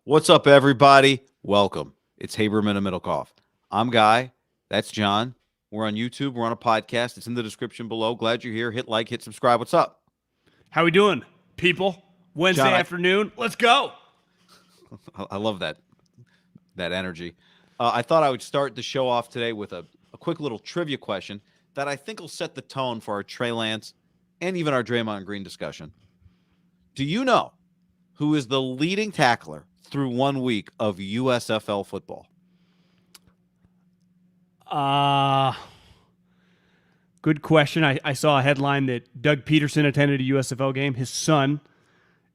What's up, everybody? Welcome. It's Haberman and MIDDLEKAUFF. I'm Guy. That's John. We're on YouTube. We're on a podcast. It's in the description below. Glad you're here. Hit like, hit subscribe. What's up? How we doing, people? Wednesday afternoon. Let's go. I love that energy. I thought I would start the show off today with a quick little trivia question that I think will set the tone for our Trey Lance and even our Draymond Green discussion. Do you know who is the leading tackler through 1 week of USFL football? Good question. I saw a headline that Doug Peterson attended a USFL game. His son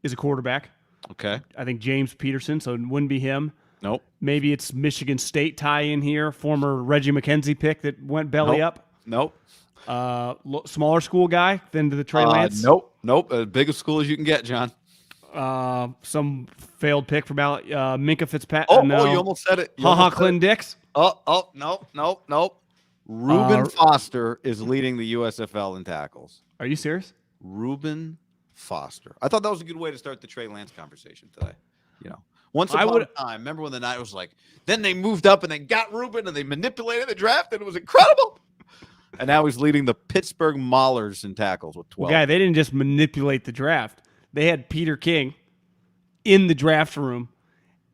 is a quarterback. Okay. I think James Peterson, so it wouldn't be him. Nope. Maybe it's Michigan State tie in here, former Reggie McKenzie pick that went belly up. Nope. Smaller school guy than the Trey Lance. Nope. As big a school as you can get, John. Some failed pick from Minka Fitzpatrick. Oh, you almost said it. Clinton Dix. Nope. Reuben Foster is leading the USFL in tackles. Are you serious? Reuben Foster. I thought that was a good way to start the Trey Lance conversation today. Once upon a time, remember when the night was like, then they moved up and they got Reuben and they manipulated the draft and it was incredible. And now he's leading the Pittsburgh Maulers in tackles with 12. They didn't just manipulate the draft. They had Peter King in the draft room,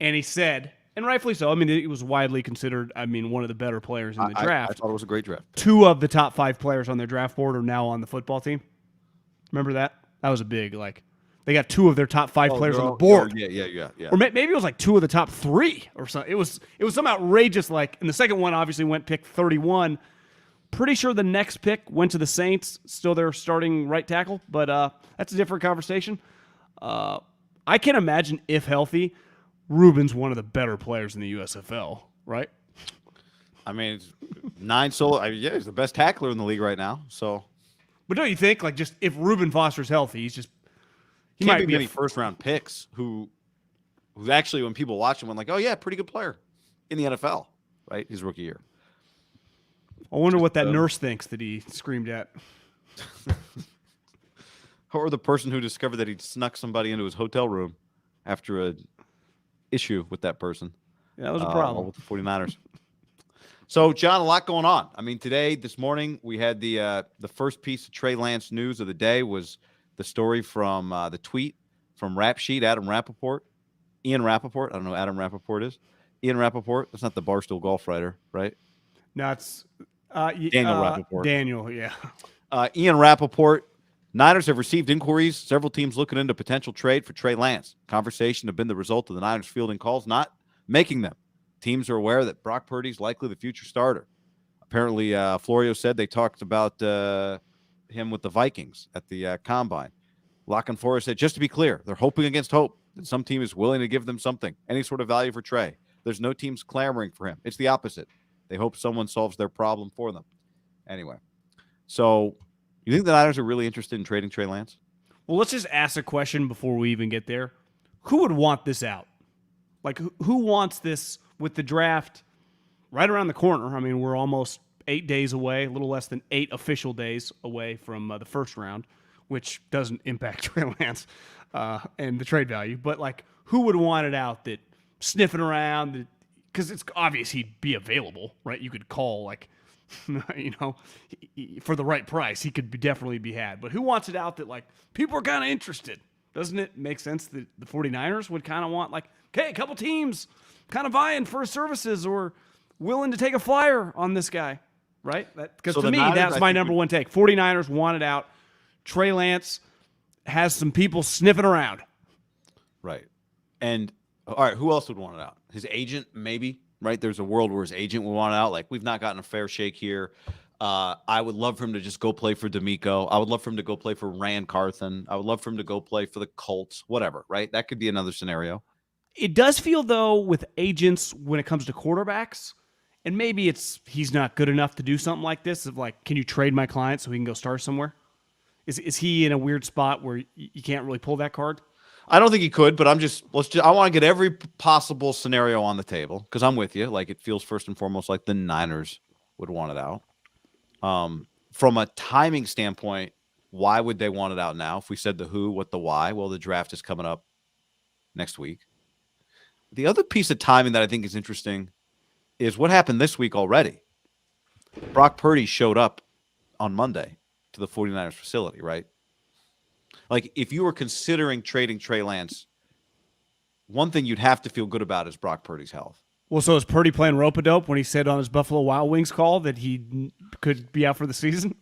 and he said, and rightfully so, it was widely considered, one of the better players in the draft. I thought it was a great draft. 2 of the top 5 players on their draft board are now on the football team. Remember that? That was a big, they got 2 of their top 5 players on the board. Yeah. Or maybe it was 2 of the top 3 or something. It was some outrageous, and the second one obviously went pick 31. Pretty sure the next pick went to the Saints, still their starting right tackle, but that's a different conversation. I can imagine, if healthy, Reuben's one of the better players in the USFL, right? It's 9 solo. He's the best tackler in the league right now. So, but don't you think, just if Reuben Foster's healthy, he might might be many first-round picks who actually, when people watch him, went oh yeah, pretty good player in the NFL, right? His rookie year. I wonder what that nurse thinks that he screamed at. Or the person who discovered that he'd snuck somebody into his hotel room after an issue with that person. Yeah, that was a problem. With the 49ers. So, John, a lot going on. This morning, we had the first piece of Trey Lance news of the day was the story from the tweet from Rap Sheet, Ian Rappaport. I don't know who Adam Rappaport is. Ian Rappaport. That's not the Barstool golf writer, right? No, it's Daniel Rappaport. Daniel, yeah. Ian Rappaport. Niners have received inquiries. Several teams looking into potential trade for Trey Lance. Conversation have been the result of the Niners fielding calls, not making them. Teams are aware that Brock Purdy is likely the future starter. Apparently, Florio said they talked about him with the Vikings at the Combine. Lock and Forrest said, just to be clear, they're hoping against hope that some team is willing to give them something, any sort of value for Trey. There's no teams clamoring for him. It's the opposite. They hope someone solves their problem for them. Anyway, so you think the Niners are really interested in trading Trey Lance? Well, let's just ask a question before we even get there. Who would want this out? Who wants this with the draft right around the corner? We're almost 8 days away, a little less than 8 official days away from the first round, which doesn't impact Trey Lance and the trade value. But, who would want it out that sniffing around? Because it's obvious he'd be available, right? You could call, for the right price, he could definitely be had. But who wants it out that, people are kind of interested? Doesn't it make sense that the 49ers would kind of want, okay, a couple teams kind of vying for his services or willing to take a flyer on this guy, right? Because to me, that's my number one take. 49ers want it out. Trey Lance has some people sniffing around. Right. And, all right, who else would want it out? His agent, maybe, right? There's a world where his agent would want it out. We've not gotten a fair shake here. I would love for him to just go play for D'Amico. I would love for him to go play for Rand Carthen. I would love for him to go play for the Colts, whatever, right? That could be another scenario. It does feel, though, with agents when it comes to quarterbacks, and maybe he's not good enough to do something like this, of can you trade my client so he can go start somewhere? Is he in a weird spot where you can't really pull that card? I don't think he could, but I want to get every possible scenario on the table because I'm with you. It feels first and foremost like the Niners would want it out. From a timing standpoint, why would they want it out now? If we said the who, what the why? Well, the draft is coming up next week. The other piece of timing that I think is interesting is what happened this week already. Brock Purdy showed up on Monday to the 49ers facility, right? Like, if you were considering trading Trey Lance, one thing you'd have to feel good about is Brock Purdy's health. Well, so is Purdy playing rope-a-dope when he said on his Buffalo Wild Wings call that he could be out for the season?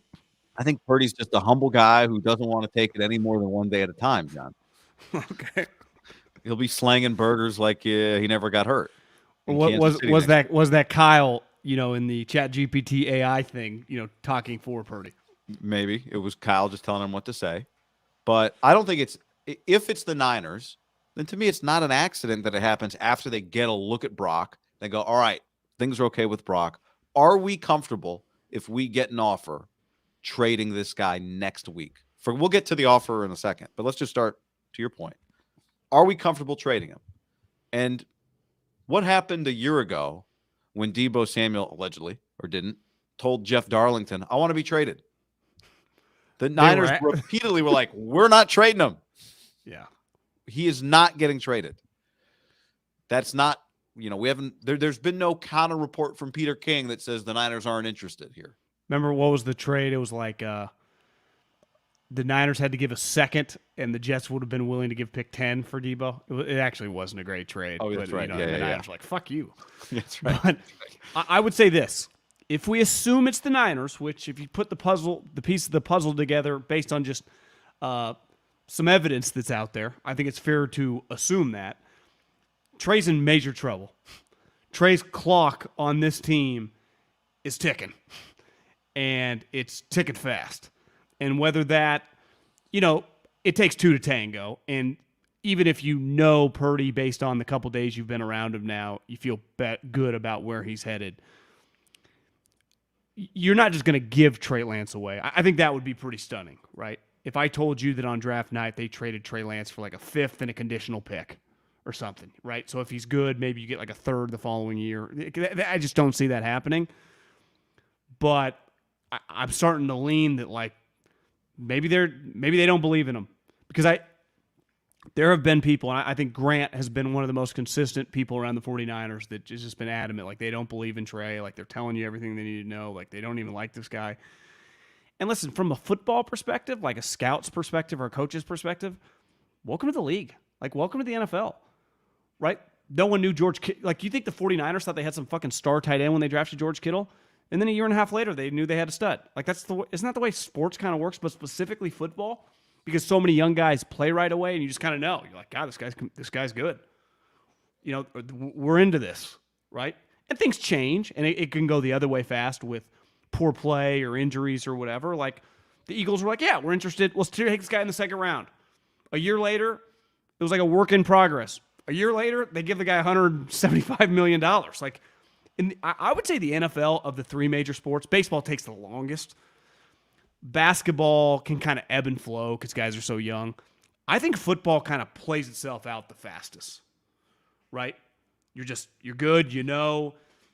I think Purdy's just a humble guy who doesn't want to take it any more than one day at a time, John. Okay. He'll be slanging burgers like he never got hurt. What was that Kyle, in the ChatGPT AI thing, talking for Purdy? Maybe it was Kyle just telling him what to say. But I don't think if it's the Niners, then to me it's not an accident that it happens after they get a look at Brock. They go, all right, things are okay with Brock. Are we comfortable if we get an offer trading this guy next week? We'll get to the offer in a second, but let's just start to your point. Are we comfortable trading him? And what happened a year ago when Deebo Samuel allegedly, or didn't, told Jeff Darlington, I want to be traded? The Niners repeatedly were like, we're not trading him. Yeah. He is not getting traded. That's not, we haven't, there's been no counter report from Peter King that says the Niners aren't interested here. Remember what was the trade? It was like the Niners had to give a second, and the Jets would have been willing to give pick 10 for Deebo. It actually wasn't a great trade. Oh, that's right. The Niners were like, fuck you. That's right. But I would say this. If we assume it's the Niners, which if you put the piece of the puzzle together based on just some evidence that's out there, I think it's fair to assume that Trey's in major trouble. Trey's clock on this team is ticking, and it's ticking fast. And whether that, it takes two to tango. And even if Purdy based on the couple days you've been around him now, you feel good about where he's headed. You're not just going to give Trey Lance away. I think that would be pretty stunning, right? If I told you that on draft night they traded Trey Lance for like a fifth and a conditional pick or something, right? So if he's good, maybe you get like a third the following year. I just don't see that happening. But I'm starting to lean that like maybe they don't believe in him, because there have been people, and I think Grant has been one of the most consistent people around the 49ers that has just been adamant. Like, they don't believe in Trey. Like, they're telling you everything they need to know. Like, they don't even like this guy. And listen, from a football perspective, like a scout's perspective or a coach's perspective, welcome to the league. Like, welcome to the NFL, right? No one knew George Kittle. Like, you think the 49ers thought they had some fucking star tight end when they drafted George Kittle? And then a year and a half later, they knew they had a stud. Like, isn't that the way sports kind of works, but specifically football? Because so many young guys play right away, and you just kind of know. You're like, God, this guy's good. We're into this, right? And things change, and it can go the other way fast with poor play or injuries or whatever. Like, the Eagles were like, yeah, we're interested. Let's take this guy in the second round. A year later, it was like a work in progress. A year later, they give the guy $175 million. Like, I would say the NFL of the three major sports, baseball takes the longest. Basketball can kind of ebb and flow because guys are so young. I think football kind of plays itself out the fastest, right? You're good,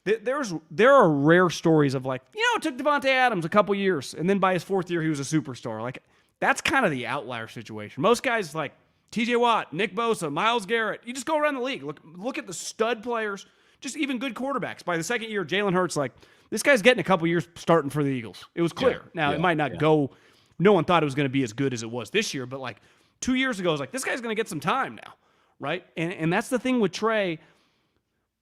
There are rare stories of like, it took Devontae Adams a couple years, and then by his fourth year, he was a superstar. Like, that's kind of the outlier situation. Most guys like TJ Watt, Nick Bosa, Myles Garrett, you just go around the league. Look at the stud players, just even good quarterbacks. By the second year, Jalen Hurts, like, this guy's getting a couple years starting for the Eagles. It was clear. It might not go. No one thought it was going to be as good as it was this year, but like 2 years ago, it was like, this guy's going to get some time now, right? And that's the thing with Trey.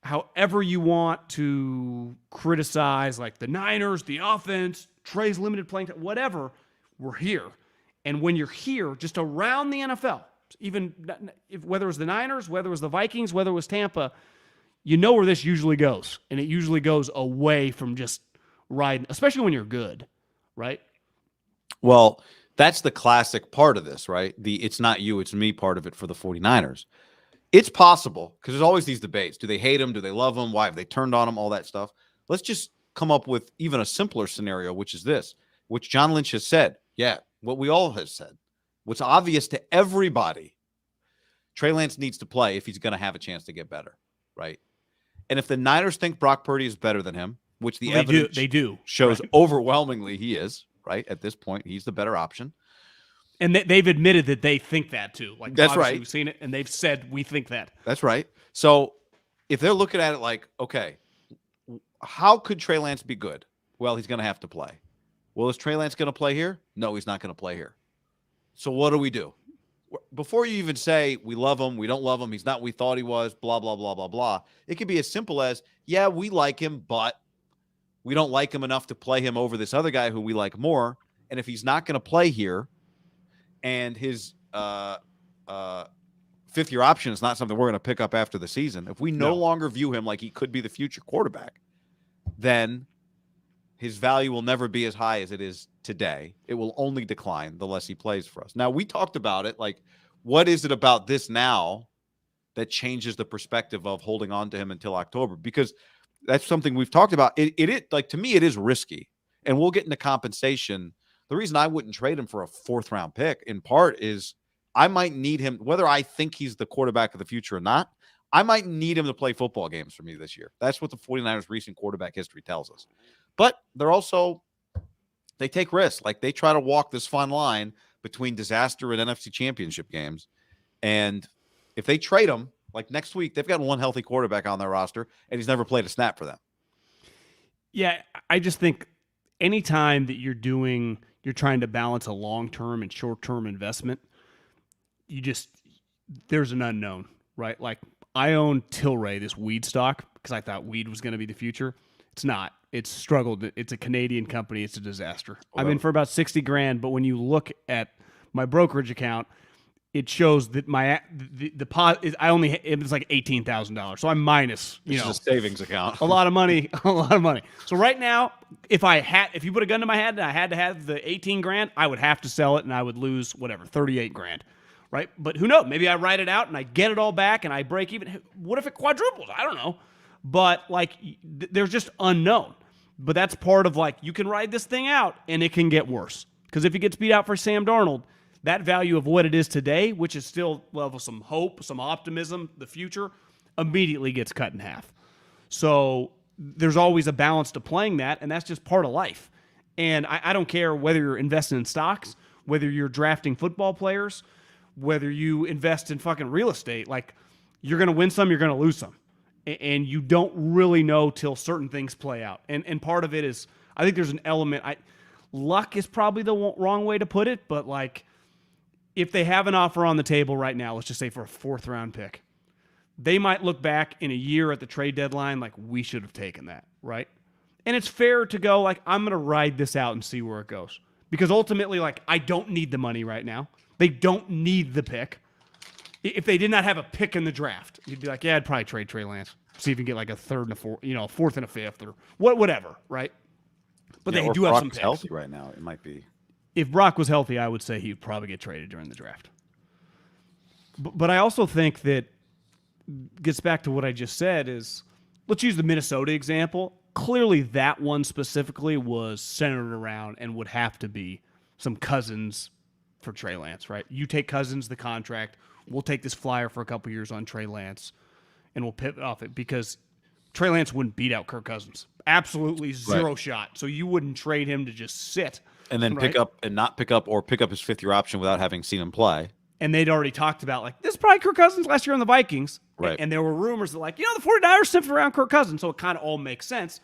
However you want to criticize, like the Niners, the offense, Trey's limited playing time, whatever, we're here. And when you're here, just around the NFL, even whether it was the Niners, whether it was the Vikings, whether it was Tampa, you know where this usually goes. And it usually goes away from just riding, especially when you're good, right? Well, that's the classic part of this, right? The it's not you, it's me part of it for the 49ers. It's possible, because there's always these debates. Do they hate him? Do they love him? Why have they turned on him? All that stuff. Let's just come up with even a simpler scenario, which is this, which John Lynch has said. Yeah, what we all have said. What's obvious to everybody, Trey Lance needs to play if he's going to have a chance to get better, right? And if the Niners think Brock Purdy is better than him, which the evidence they do shows right. Overwhelmingly he is, right? At this point, he's the better option. And they've admitted that they think that too. Like, that's right. We've seen it, and they've said we think that. That's right. So if they're looking at it like, okay, how could Trey Lance be good? Well, he's going to have to play. Well, is Trey Lance going to play here? No, he's not going to play here. So what do we do? Before you even say we love him, we don't love him, he's not what we thought he was, blah, blah, blah, blah, blah. It could be as simple as, yeah, we like him, but we don't like him enough to play him over this other guy who we like more. And if he's not going to play here and his fifth-year option is not something we're going to pick up after the season, if we no longer view him like he could be the future quarterback, then his value will never be as high as it is today. It will only decline the less he plays for us. Now, we talked about it. Like, what is it about this now that changes the perspective of holding on to him until October? Because that's something we've talked about. It like, to me, it is risky. And we'll get into compensation. The reason I wouldn't trade him for a fourth-round pick, in part, is I might need him, whether I think he's the quarterback of the future or not, I might need him to play football games for me this year. That's what the 49ers' recent quarterback history tells us. But they're also, they take risks. Like, they try to walk this fine line between disaster and NFC championship games. And if they trade him, like next week, they've got one healthy quarterback on their roster, and he's never played a snap for them. Yeah, I just think anytime that you're trying to balance a long-term and short-term investment, there's an unknown, right? Like, I own Tilray, this weed stock, because I thought weed was going to be the future. It's not. It's struggled. It's a Canadian company. It's a disaster. Well, I'm in for about $60,000, but when you look at my brokerage account, it shows that the pot is it was like $18,000. So I'm minus, This is a savings account. a lot of money, a lot of money. So right now, if you put a gun to my head and I had to have the $18,000, I would have to sell it and I would lose whatever, $38,000. Right? But who knows? Maybe I write it out and I get it all back and I break even. What if it quadruples? I don't know. But like, there's just unknown. But that's part of, like, you can ride this thing out and it can get worse. Because if he gets beat out for Sam Darnold, that value of what it is today, which is still level some hope, some optimism, the future, immediately gets cut in half. So there's always a balance to playing that, and that's just part of life. And I don't care whether you're investing in stocks, whether you're drafting football players, whether you invest in fucking real estate. Like, you're going to win some, you're going to lose some. And you don't really know till certain things play out. And part of it is, I think there's an element, luck is probably the wrong way to put it, but like, if they have an offer on the table right now, let's just say for a fourth-round pick, they might look back in a year at the trade deadline like, we should have taken that, right? And it's fair to go like, I'm going to ride this out and see where it goes. Because ultimately, like, I don't need the money right now. They don't need the pick. If they did not have a pick in the draft, you'd be like, yeah, I'd probably trade Trey Lance. See if you can get like a third and a fourth, a fourth and a fifth, or whatever, right? But they do have some picks. Healthy right now, it might be. If Brock was healthy, I would say he'd probably get traded during the draft. But I also think that gets back to what I just said is, let's use the Minnesota example. Clearly that one specifically was centered around and would have to be some Cousins for Trey Lance, right? You take Cousins, the contract. We'll take this flyer for a couple years on Trey Lance, and we'll pivot off it because Trey Lance wouldn't beat out Kirk Cousins. Absolutely zero shot. So you wouldn't trade him to just sit. And then pick up and not pick up, or pick up his fifth-year option without having seen him play. And they'd already talked about, like, this is probably Kirk Cousins last year on the Vikings. Right. And there were rumors that, like, the 49ers sniffed around Kirk Cousins, so it kind of all makes sense.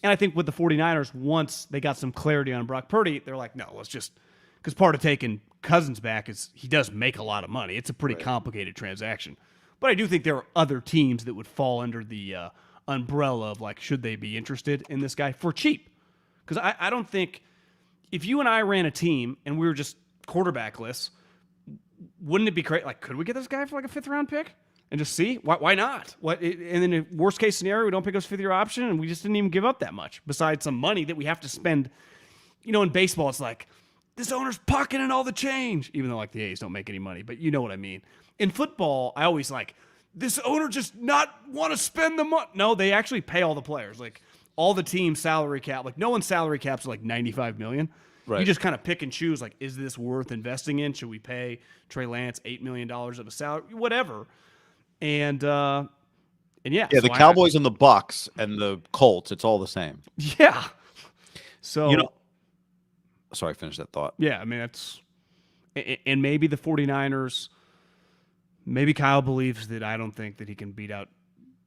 And I think with the 49ers, once they got some clarity on Brock Purdy, they're like, no, let's just – because part of taking Cousins back is he does make a lot of money. It's a pretty complicated transaction. But I do think there are other teams that would fall under the umbrella of, like, should they be interested in this guy for cheap? Because I don't think – if you and I ran a team and we were just quarterbackless, wouldn't it be great? Like, could we get this guy for like a fifth-round pick and just see? Why not? And then in worst-case scenario, we don't pick up his fifth-year option, and we just didn't even give up that much, besides some money that we have to spend. In baseball, it's like, this owner's pocketing all the change, even though, like, the A's don't make any money, but you know what I mean. In football, I always like, this owner just not want to spend the money. No, they actually pay all the players. Like, all the team's salary cap, like no one's salary caps are like $95 million. Right. You just kind of pick and choose, like, is this worth investing in? Should we pay Trey Lance $8 million of a salary? Whatever. And yeah. Yeah, so the Cowboys and the Bucks and the Colts, it's all the same. Yeah. So sorry, finish that thought. Yeah, I mean, that's and maybe the 49ers, maybe Kyle believes that I don't think that he can beat out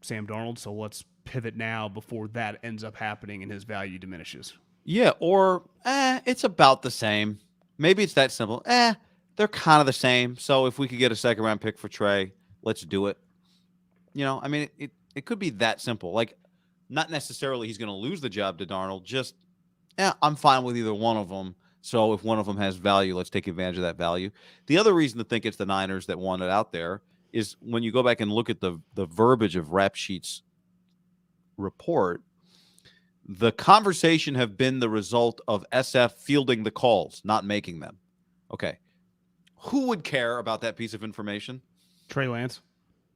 Sam Darnold, so let's pivot now before that ends up happening and his value diminishes. Yeah, or it's about the same. Maybe it's that simple. They're kind of the same. So if we could get a second round pick for Trey, let's do it. I mean, it could be that simple. Like, not necessarily he's going to lose the job to Darnold. Just, I'm fine with either one of them. So if one of them has value, let's take advantage of that value. The other reason to think it's the Niners that want it out there is when you go back and look at the verbiage of Rap Sheet's report, the conversation have been the result of SF fielding the calls, not making them. Okay. Who would care about that piece of information? Trey Lance.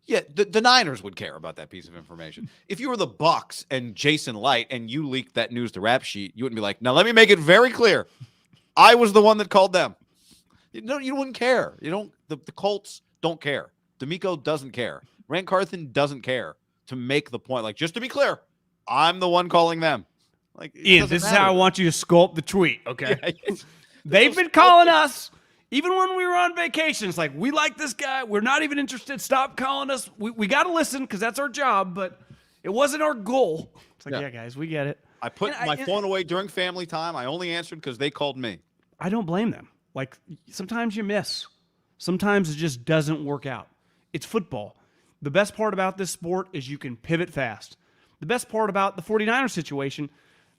Yeah, the Niners would care about that piece of information. If you were the Bucks and Jason Light and you leaked that news to Rap Sheet, you wouldn't be like, now let me make it very clear. I was the one that called them. You wouldn't care. The Colts don't care. D'Amico doesn't care. Rand Carthen doesn't care to make the point. Like, just to be clear, I'm the one calling them. Like, Ian, this is how I want you to sculpt the tweet, okay? Yeah, they've been calling us, even when we were on vacation. It's like, we like this guy. We're not even interested. Stop calling us. We got to listen because that's our job, but it wasn't our goal. It's like, yeah guys, we get it. I put my phone away during family time. I only answered because they called me. I don't blame them. Like, sometimes you miss. Sometimes it just doesn't work out. It's football. The best part about this sport is you can pivot fast. The best part about the 49ers situation,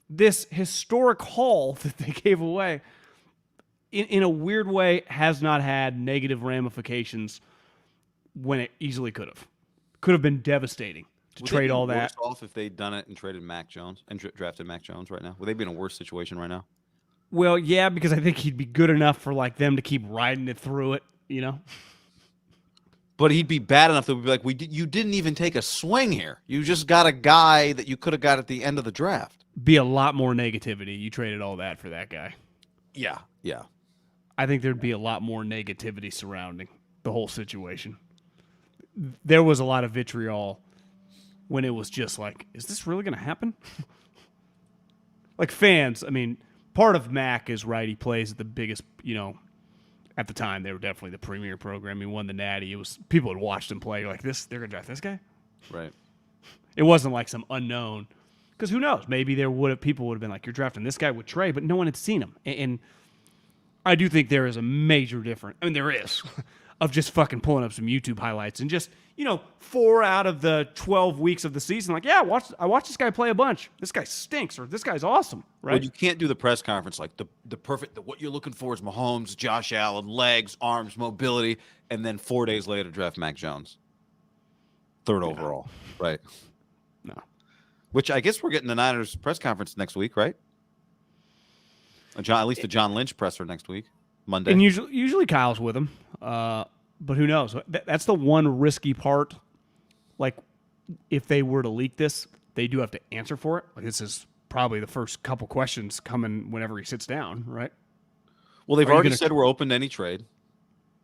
this historic haul that they gave away, in a weird way, has not had negative ramifications when it easily could have. Could have been devastating to trade all that. Worse off if they'd done it and traded Mac Jones and drafted Mac Jones right now? Would they be in a worse situation right now? Well, yeah, because I think he'd be good enough for like them to keep riding it through it, But he'd be bad enough that we'd be like, you didn't even take a swing here. You just got a guy that you could have got at the end of the draft. Be a lot more negativity. You traded all that for that guy. Yeah. I think thered be a lot more negativity surrounding the whole situation. There was a lot of vitriol when it was just like, is this really going to happen? Like fans, I mean, part of Mac is right. He plays at the biggest, at the time they were definitely the premier program. He won the Natty. It was people had watched him play. You're like, they're going to draft this guy? Right. It wasn't like some unknown. Because who knows? Maybe people would have been like, you're drafting this guy with Trey, but no one had seen him. And I do think there is a major difference. I mean, there is of just fucking pulling up some YouTube highlights and just, 4 out of the 12 weeks of the season, like, yeah, I watched this guy play a bunch. This guy stinks, or this guy's awesome, right? Well, you can't do the press conference like the perfect. What you're looking for is Mahomes, Josh Allen, legs, arms, mobility, and then 4 days later draft Mac Jones, third overall, right? No. Which I guess we're getting the Niners press conference next week, right? At least the John Lynch presser next week, Monday. And usually Kyle's with him, but who knows? That's the one risky part. Like, if they were to leak this, they do have to answer for it. Like, this is probably the first couple questions coming whenever he sits down, right? Well, they've already said we're open to any trade.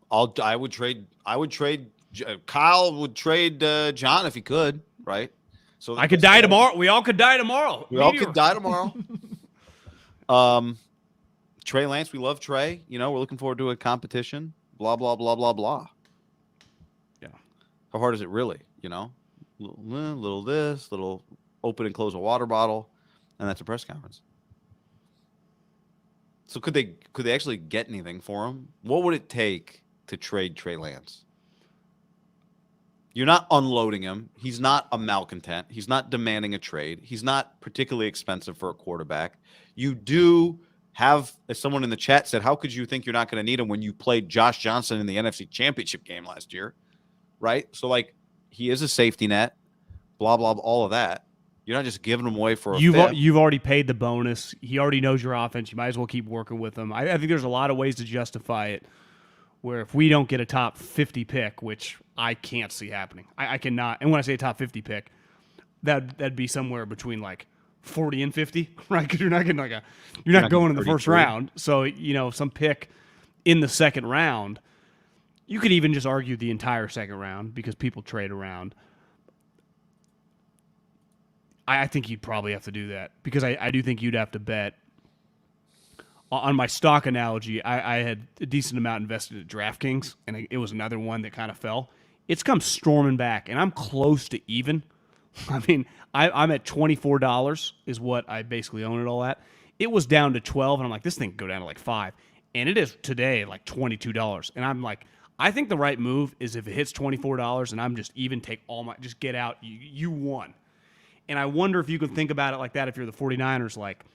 I would trade. Kyle would trade John if he could, right? So I could die tomorrow. We all could die tomorrow. We all could die tomorrow. Trey Lance, we love Trey. We're looking forward to a competition. Blah, blah, blah, blah, blah. Yeah. How hard is it really? Little this, little open and close a water bottle, and that's a press conference. So could they actually get anything for him? What would it take to trade Trey Lance? You're not unloading him. He's not a malcontent. He's not demanding a trade. He's not particularly expensive for a quarterback. You do have, as someone in the chat said, how could you think you're not going to need him when you played Josh Johnson in the NFC Championship game last year, right? So, he is a safety net, blah, blah, blah, all of that. You're not just giving him away for a fifth. You've already paid the bonus. He already knows your offense. You might as well keep working with him. I think there's a lot of ways to justify it, where if we don't get a top 50 pick, which I can't see happening. I cannot. And when I say a top 50 pick, that'd be somewhere between 40 and 50, right? Because you're not getting you're not going in the first round. So, some pick in the second round, you could even just argue the entire second round because people trade around. I think you'd probably have to do that because I do think you'd have to bet. On my stock analogy, I had a decent amount invested at DraftKings, and it was another one that kind of fell. It's come storming back, and I'm close to even. I mean, I'm at $24 is what I basically own it all at. It was down to 12, and I'm like, this thing could go down to like 5. And it is today like $22. And I'm like, I think the right move is if it hits $24 and I'm just even take all my, just get out, you won. And I wonder if you can think about it like that if you're the 49ers, like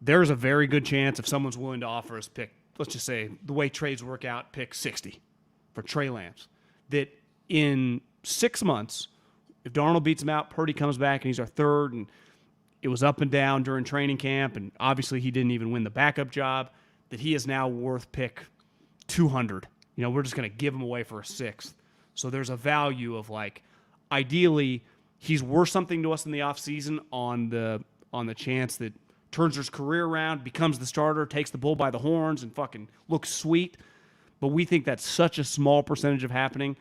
there's a very good chance if someone's willing to offer us pick, let's just say the way trades work out, pick 60 for Trey Lance, that in 6 months, if Darnold beats him out, Purdy comes back and he's our third, and it was up and down during training camp, and obviously he didn't even win the backup job, that he is now worth pick 200. We're just going to give him away for a 6th. So there's a value of like, ideally, he's worth something to us in the offseason on the chance that turns his career around, becomes the starter, takes the bull by the horns, and fucking looks sweet. But we think that's such a small percentage of happening.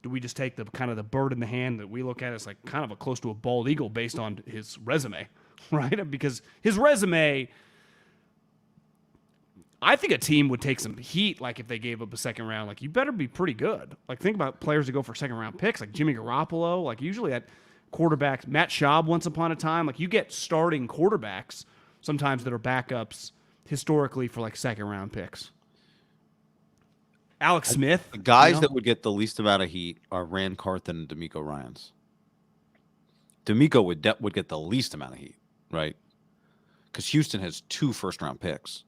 Do we just take the kind of the bird in the hand that we look at as like kind of a close to a bald eagle based on his resume, right? Because his resume, I think a team would take some heat, like if they gave up a second round. Like, you better be pretty good. Like, think about players that go for second round picks, like Jimmy Garoppolo. Like, usually at quarterbacks, Matt Schaub once upon a time. Like, you get starting quarterbacks sometimes that are backups historically for like second round picks. Alex Smith. The guys that would get the least amount of heat are Rand Carthen and D'Amico Ryans. D'Amico would get the least amount of heat, right? Because Houston has 2 first-round picks.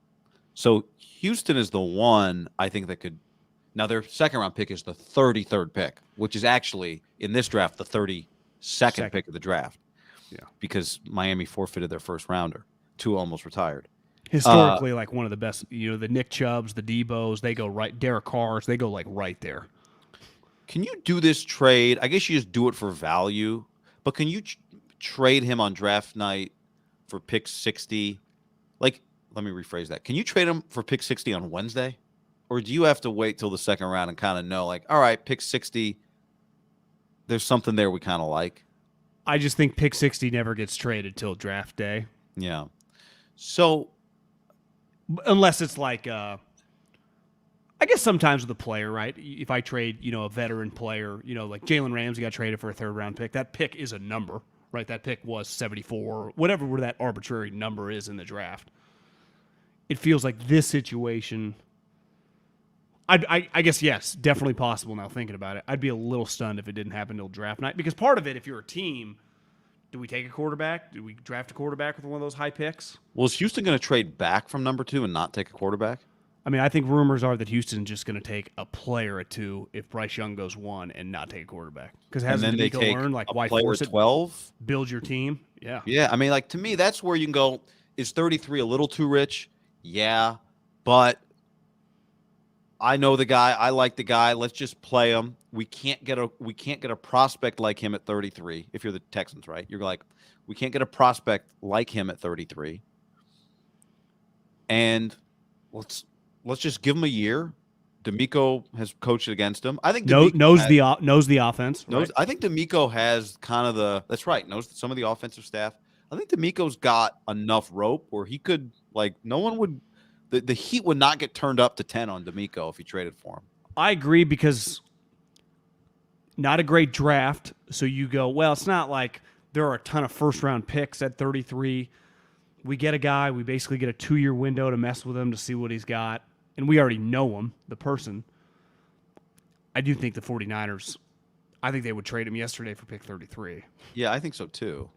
So Houston is the one I think that could – now their second-round pick is the 33rd pick, which is actually, in this draft, the 32nd pick of the draft. Yeah. Because Miami forfeited their first-rounder. Tua almost retired. Historically, like one of the best, the Nick Chubbs, the Debos, they go right. Derek Carrs, they go like right there. Can you do this trade? I guess you just do it for value, but can you trade him on draft night for pick 60? Like, let me rephrase that. Can you trade him for pick 60 on Wednesday? Or do you have to wait till the second round and kind of know, like, all right, pick 60, there's something there we kind of like? I just think pick 60 never gets traded till draft day. Yeah. So, unless it's like, I guess sometimes with a player, right? If I trade, a veteran player, like Jalen Ramsey got traded for a 3rd-round pick, that pick is a number, right? That pick was 74, whatever that arbitrary number is in the draft. It feels like this situation, I guess, yes, definitely possible now thinking about it. I'd be a little stunned if it didn't happen till draft night, because part of it, if you're a team, do we take a quarterback? Do we draft a quarterback with one of those high picks? Well, is Houston going to trade back from number 2 and not take a quarterback? I mean, I think rumors are that Houston's just going to take a player at 2 if Bryce Young goes 1 and not take a quarterback. Because hasn't D'Amico learned, like, why force it? 12? Build your team? Yeah. Yeah, I mean, like, to me, that's where you can go, is 33 a little too rich? Yeah, but I know the guy. I like the guy. Let's just play him. We can't get a prospect like him at 33. If you're the Texans, right? You're like, we can't get a prospect like him at 33. And let's just give him a year. D'Amico has coached against him. I think knows the offense. Right? I think D'Amico has kind of that's right. Knows some of the offensive staff. I think D'Amico's got enough rope where he could, like, no one would. The heat would not get turned up to 10 on D'Amico if he traded for him. I agree, because not a great draft. So you go, well, it's not like there are a ton of first-round picks at 33. We get a guy. We basically get a 2-year window to mess with him to see what he's got. And we already know him, the person. I do think the 49ers, I think they would trade him yesterday for pick 33. Yeah, I think so too.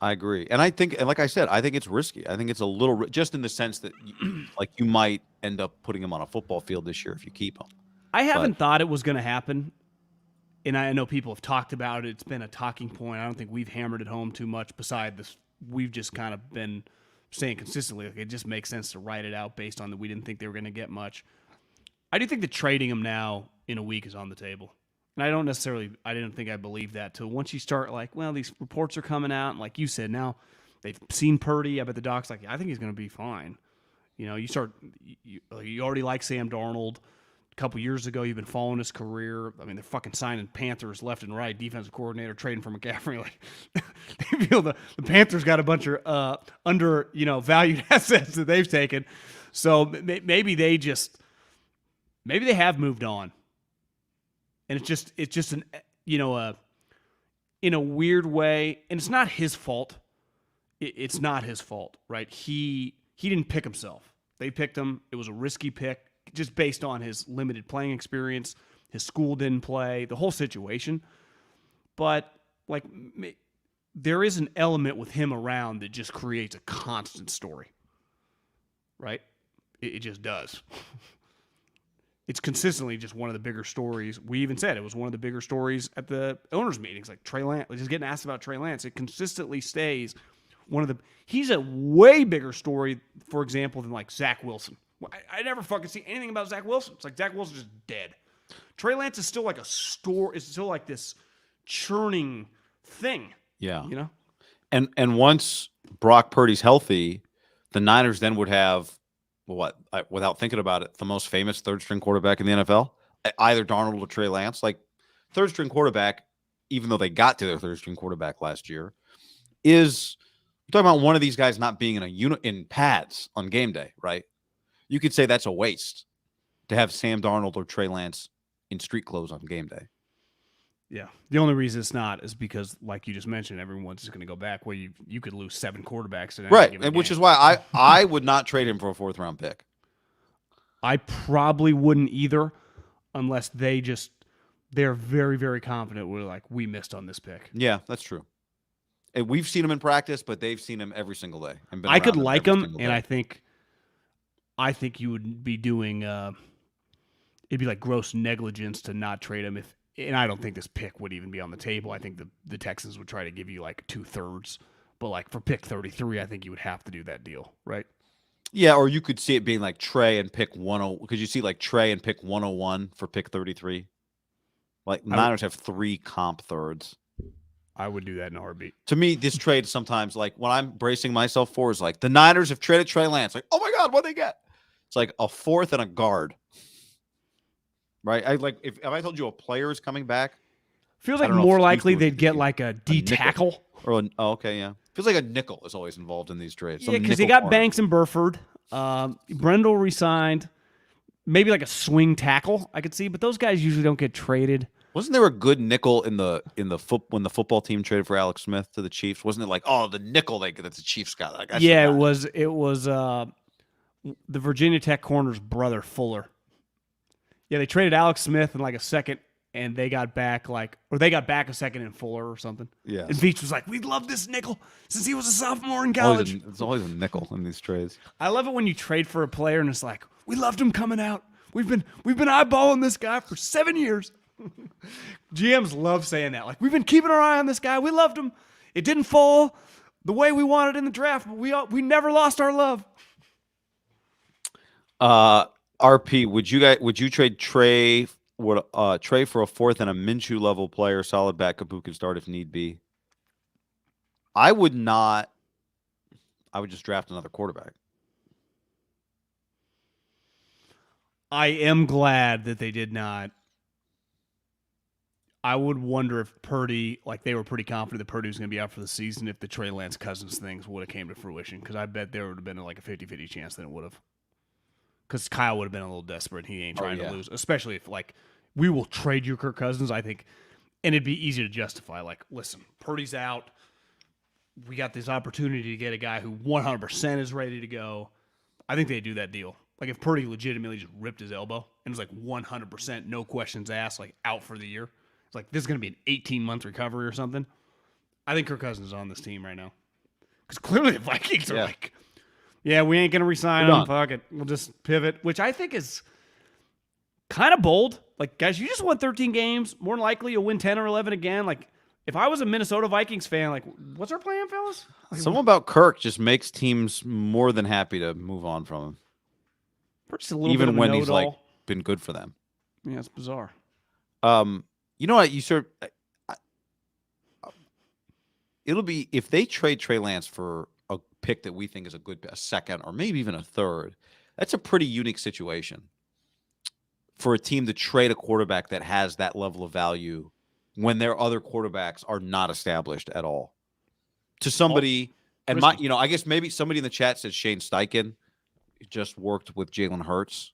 I agree. And I think, and like I said, I think it's risky. I think it's a little, just in the sense that, like, you might end up putting him on a football field this year if you keep him. I haven't thought it was going to happen. And I know people have talked about it. It's been a talking point. I don't think we've hammered it home too much. Beside this, we've just kind of been saying consistently, like, it just makes sense to write it out based on that we didn't think they were going to get much. I do think that trading him now in a week is on the table. And I didn't think I believed that till once you start, like, well, these reports are coming out. And like you said, now they've seen Purdy. I bet the doc's like, I think he's going to be fine. You already like Sam Darnold. A couple years ago, you've been following his career. I mean, they're fucking signing Panthers left and right, defensive coordinator, trading for McCaffrey. Like, they feel the Panthers got a bunch of valued assets that they've taken. So maybe they have moved on. And it's just an, in a weird way, and it's not his fault. It's not his fault, right? He didn't pick himself. They picked him. It was a risky pick just based on his limited playing experience. His school didn't play, the whole situation. But like, there is an element with him around that just creates a constant story, right? It just does. It's consistently just one of the bigger stories. We even said it was one of the bigger stories at the owners' meetings, like Trey Lance. Just getting asked about Trey Lance. It consistently stays one of the. He's a way bigger story, for example, than like Zach Wilson. I never fucking see anything about Zach Wilson. It's like Zach Wilson's just dead. Trey Lance is still like a store. It's still like this churning thing. Yeah. You know? And once Brock Purdy's healthy, the Niners then would have without thinking about it, the most famous third string quarterback in the NFL, either Darnold or Trey Lance. Like third string quarterback, even though they got to their third string quarterback last year, is we're talking about one of these guys not being in pads on game day, right? You could say that's a waste to have Sam Darnold or Trey Lance in street clothes on game day. Yeah. The only reason it's not is because, like you just mentioned, everyone's just going to go back where you could lose 7 quarterbacks in any Right, given and which game. is why I would not trade him for a 4th round pick. I probably wouldn't either, unless they're very, very confident. We're like, we missed on this pick. Yeah, that's true. And we've seen him in practice, but they've seen him every single day. And been I could around like every him, single and day. I think you would be doing it'd be like gross negligence to not trade him and I don't think this pick would even be on the table. I think the Texans would try to give you like 2/3, but like for pick 33, I think you would have to do that deal, right? Yeah, or you could see it being like Trey and pick 10. Could you see like Trey and pick 101 for pick 33? Like Niners have 3 comp thirds. I would do that in a heartbeat. To me, this trade sometimes, like what I'm bracing myself for is like the Niners have traded Trey Lance. Like, oh my God, what'd they get? It's like a 4th and a guard. Right? I like if I told you a player is coming back. Feels like more likely they'd get like a D nickel. tackle. Or okay, yeah. Feels like a nickel is always involved in these trades. Yeah, because they got Banks and Burford. Brendel resigned. Maybe like a swing tackle I could see, but those guys usually don't get traded. Wasn't there a good nickel in the when the football team traded for Alex Smith to the Chiefs? Wasn't it like, oh, the nickel that the Chiefs got? Like, yeah, it was the Virginia Tech corner's brother, Fuller. Yeah, they traded Alex Smith in like a second, and they got back a second in Fuller or something. Yeah. And Veach was like, we love this nickel since he was a sophomore in college. It's always a nickel in these trades. I love it when you trade for a player and it's like, we loved him coming out. We've been eyeballing this guy for 7 years. GMs love saying that. Like, we've been keeping our eye on this guy. We loved him. It didn't fall the way we wanted in the draft, but we never lost our love. RP, would you trade Trey for a 4th and a Minshew level player, solid backup who can start if need be? I would not. I would just draft another quarterback. I am glad that they did not. I would wonder if Purdy, like they were pretty confident that Purdy was going to be out for the season if the Trey Lance Cousins things would have came to fruition, because I bet there would have been like a 50-50 chance that it would have. Because Kyle would have been a little desperate. He ain't trying to lose, especially if like we will trade you Kirk Cousins, I think. And it'd be easy to justify. Like, listen, Purdy's out. We got this opportunity to get a guy who 100% is ready to go. I think they'd do that deal. Like if Purdy legitimately just ripped his elbow and was like 100%, no questions asked, like out for the year. It's like this is going to be an 18-month recovery or something. I think Kirk Cousins is on this team right now. Because clearly the Vikings are like, yeah, we ain't going to resign him. Fuck it. We'll just pivot, which I think is kind of bold. Like, guys, you just won 13 games. More than likely you'll win 10 or 11 again. Like, if I was a Minnesota Vikings fan, like, what's our plan, fellas? Like, something about Kirk just makes teams more than happy to move on from him. Just a little even bit of a when he's know-it-all. like been good for them. Yeah, it's bizarre. You know what? It'll be if they trade Trey Lance for a pick that we think is a second or maybe even a third. That's a pretty unique situation for a team to trade a quarterback that has that level of value when their other quarterbacks are not established at all. To somebody, I guess maybe somebody in the chat said Shane Steichen just worked with Jalen Hurts.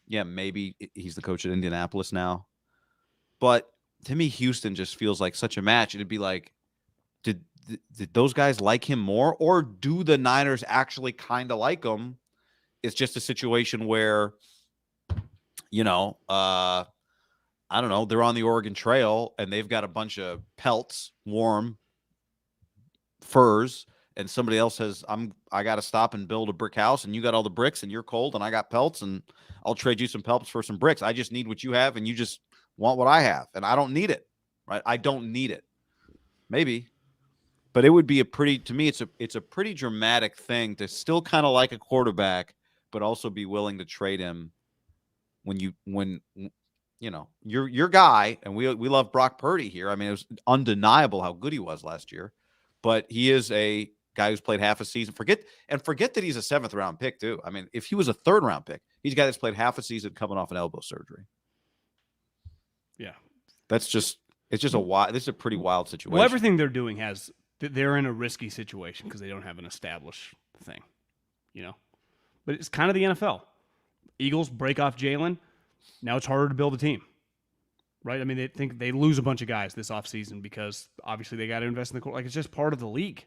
Yeah, maybe he's the coach at Indianapolis now. But to me, Houston just feels like such a match. It'd be like, did those guys like him more, or do the Niners actually kind of like him? It's just a situation where, I don't know, they're on the Oregon Trail and they've got a bunch of pelts, warm furs, and somebody else says, I got to stop and build a brick house, and you got all the bricks and you're cold and I got pelts, and I'll trade you some pelts for some bricks. I just need what you have and you just want what I have, and I don't need it, right? I don't need it. Maybe. But it would be to me, it's a pretty dramatic thing to still kind of like a quarterback, but also be willing to trade him when your guy, and we love Brock Purdy here. I mean, it was undeniable how good he was last year, but he is a guy who's played half a season. Forget that he's a 7th round pick too. I mean, if he was a 3rd round pick, he's a guy that's played half a season coming off an elbow surgery. Yeah. It's just this is a pretty wild situation. Well, everything they're doing they're in a risky situation because they don't have an established thing, But it's kind of the NFL. Eagles break off Jalen. Now it's harder to build a team, right? I mean, they think they lose a bunch of guys this offseason because obviously they got to invest in the court. Like, it's just part of the league.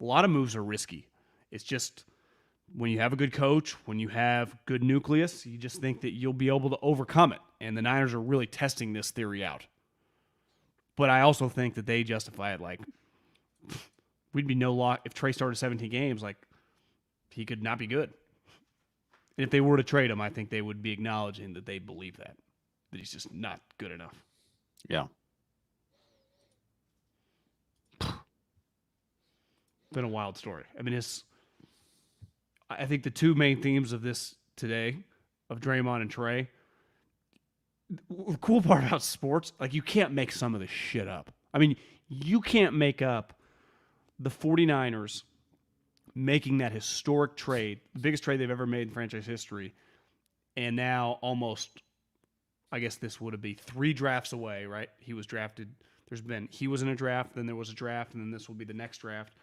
A lot of moves are risky. It's just when you have a good coach, when you have good nucleus, you just think that you'll be able to overcome it. And the Niners are really testing this theory out. But I also think that they justify it like, we'd be no loss if Trey started 17 games. Like, he could not be good. And if they were to trade him, I think they would be acknowledging that they believe that he's just not good enough. Yeah. Been a wild story. I mean, I think the two main themes of this today, of Draymond and Trey, the cool part about sports, like, you can't make some of this shit up. I mean, you can't make up the 49ers making that historic trade, the biggest trade they've ever made in franchise history, and now almost, I guess this would be 3 drafts away, right? He was drafted. He was in a draft, then there was a draft, and then this will be the next draft.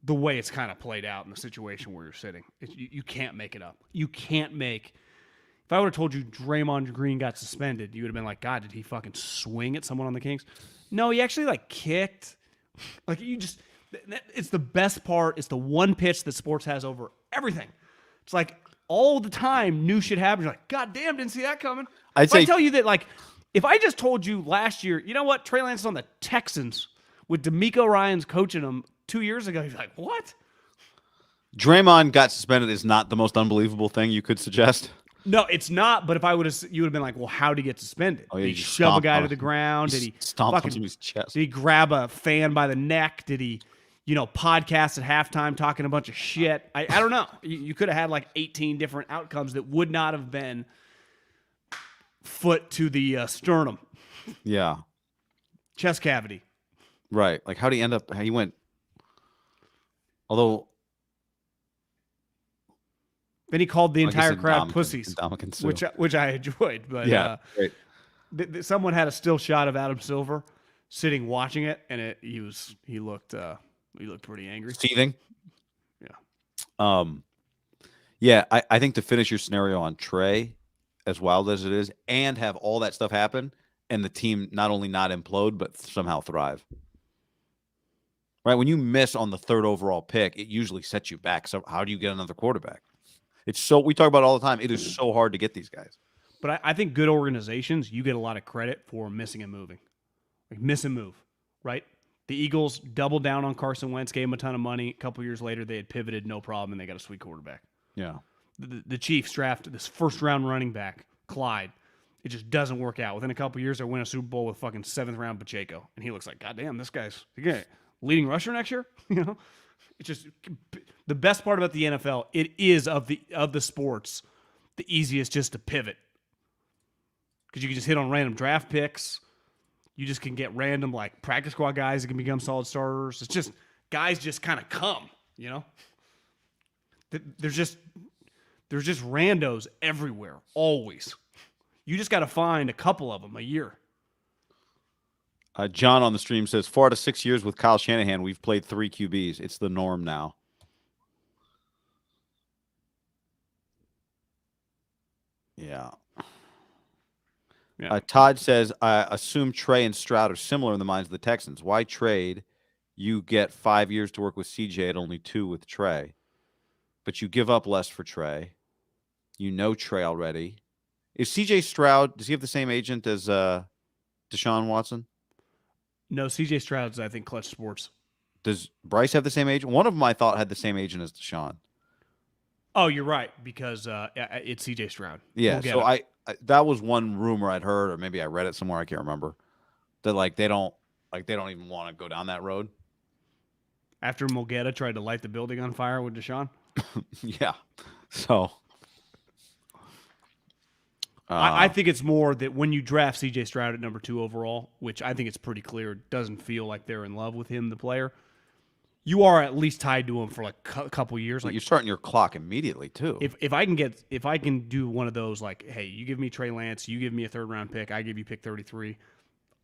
The way it's kind of played out in the situation where you're sitting, you can't make it up. You can't make. If I would have told you Draymond Green got suspended, you would have been like, God, did he fucking swing at someone on the Kings? No, he actually kicked. It's the best part. It's the one pitch that sports has over everything. It's like all the time new shit happens. You're like, God damn, didn't see that coming. I tell you that, if I just told you last year, you know what, Trey Lance is on the Texans with DeMeco Ryans coaching them 2 years ago, you're like, what? Draymond got suspended is not the most unbelievable thing you could suggest. No, it's not. But if you would have been like, well, how did he get suspended? Oh, yeah, did he shove a guy to the ground? Did he stomp him in his chest? Did he grab a fan by the neck? Did he, podcast at halftime talking a bunch of shit? I don't know. You could have had 18 different outcomes that would not have been foot to the sternum. Yeah. Chest cavity. Right. How did he end up? How he went. Although. Then he called the entire crowd pussies, which I enjoyed. But yeah, someone had a still shot of Adam Silver sitting watching it, and he looked pretty angry, seething. Yeah. Yeah. I think to finish your scenario on Trey, as wild as it is, and have all that stuff happen, and the team not only not implode but somehow thrive. Right, when you miss on the 3rd overall pick, it usually sets you back. So how do you get another quarterback? We talk about it all the time. It is so hard to get these guys. But I think good organizations, you get a lot of credit for missing and moving. Miss and move, right? The Eagles doubled down on Carson Wentz, gave him a ton of money. A couple years later, they had pivoted, no problem, and they got a sweet quarterback. Yeah. The Chiefs drafted this 1st-round running back, Clyde. It just doesn't work out. Within a couple years, they win a Super Bowl with fucking 7th-round Pacheco. And he looks like, God damn, this guy's leading rusher next year? It's just the best part about the NFL. It is of the sports the easiest just to pivot because you can just hit on random draft picks. You just can get random practice squad guys that can become solid starters. It's just guys just kind of come. There's just randos everywhere always. You just got to find a couple of them a year. John on the stream says 4 out of 6 years with Kyle Shanahan, we've played 3 QBs. It's the norm now. Yeah. Yeah. Todd says, I assume Trey and Stroud are similar in the minds of the Texans. Why trade? You get 5 years to work with CJ at only 2 with Trey. But you give up less for Trey. You know Trey already. Is CJ Stroud, does he have the same agent as Deshaun Watson? No, CJ Stroud's, I think, Clutch Sports. Does Bryce have the same agent? One of them I thought had the same agent as Deshaun. Oh, you're right, because it's CJ Stroud. Yeah, We'll get so him. I that was one rumor I'd heard, or maybe I read it somewhere, I can't remember. That they don't even want to go down that road. After Mulgeta tried to light the building on fire with Deshaun? Yeah. So I think it's more that when you draft C.J. Stroud at number 2 overall, which I think it's pretty clear doesn't feel like they're in love with him, the player, you are at least tied to him for like a couple years. Like Like you're starting your clock immediately too. if I can do one of those, like, hey, you give me Trey Lance, you give me a 3rd round pick, I give you pick 33.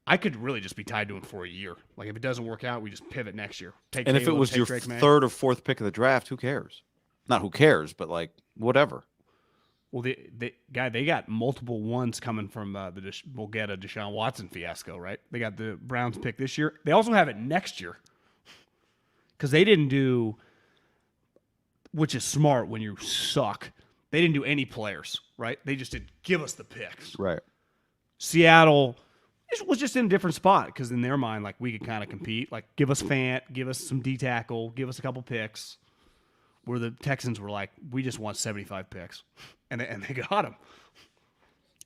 I could really just be tied to him for a year. Like if it doesn't work out, we just pivot next year. Take And if it Caleb, was take your Drake May. 3rd or 4th pick of the draft, who cares? Not who cares, but like whatever. Well, they got multiple ones coming from we'll get a Deshaun Watson fiasco, right? They got the Browns pick this year. They also have it next year because they didn't do, which is smart when you suck. They didn't do any players, right? They just did give us the picks. Right. Seattle was just in a different spot because in their mind, like we could kind of compete. Like give us Fant, give us some D tackle, give us a couple picks. Where the Texans were like, we just want 75 picks. And they got them.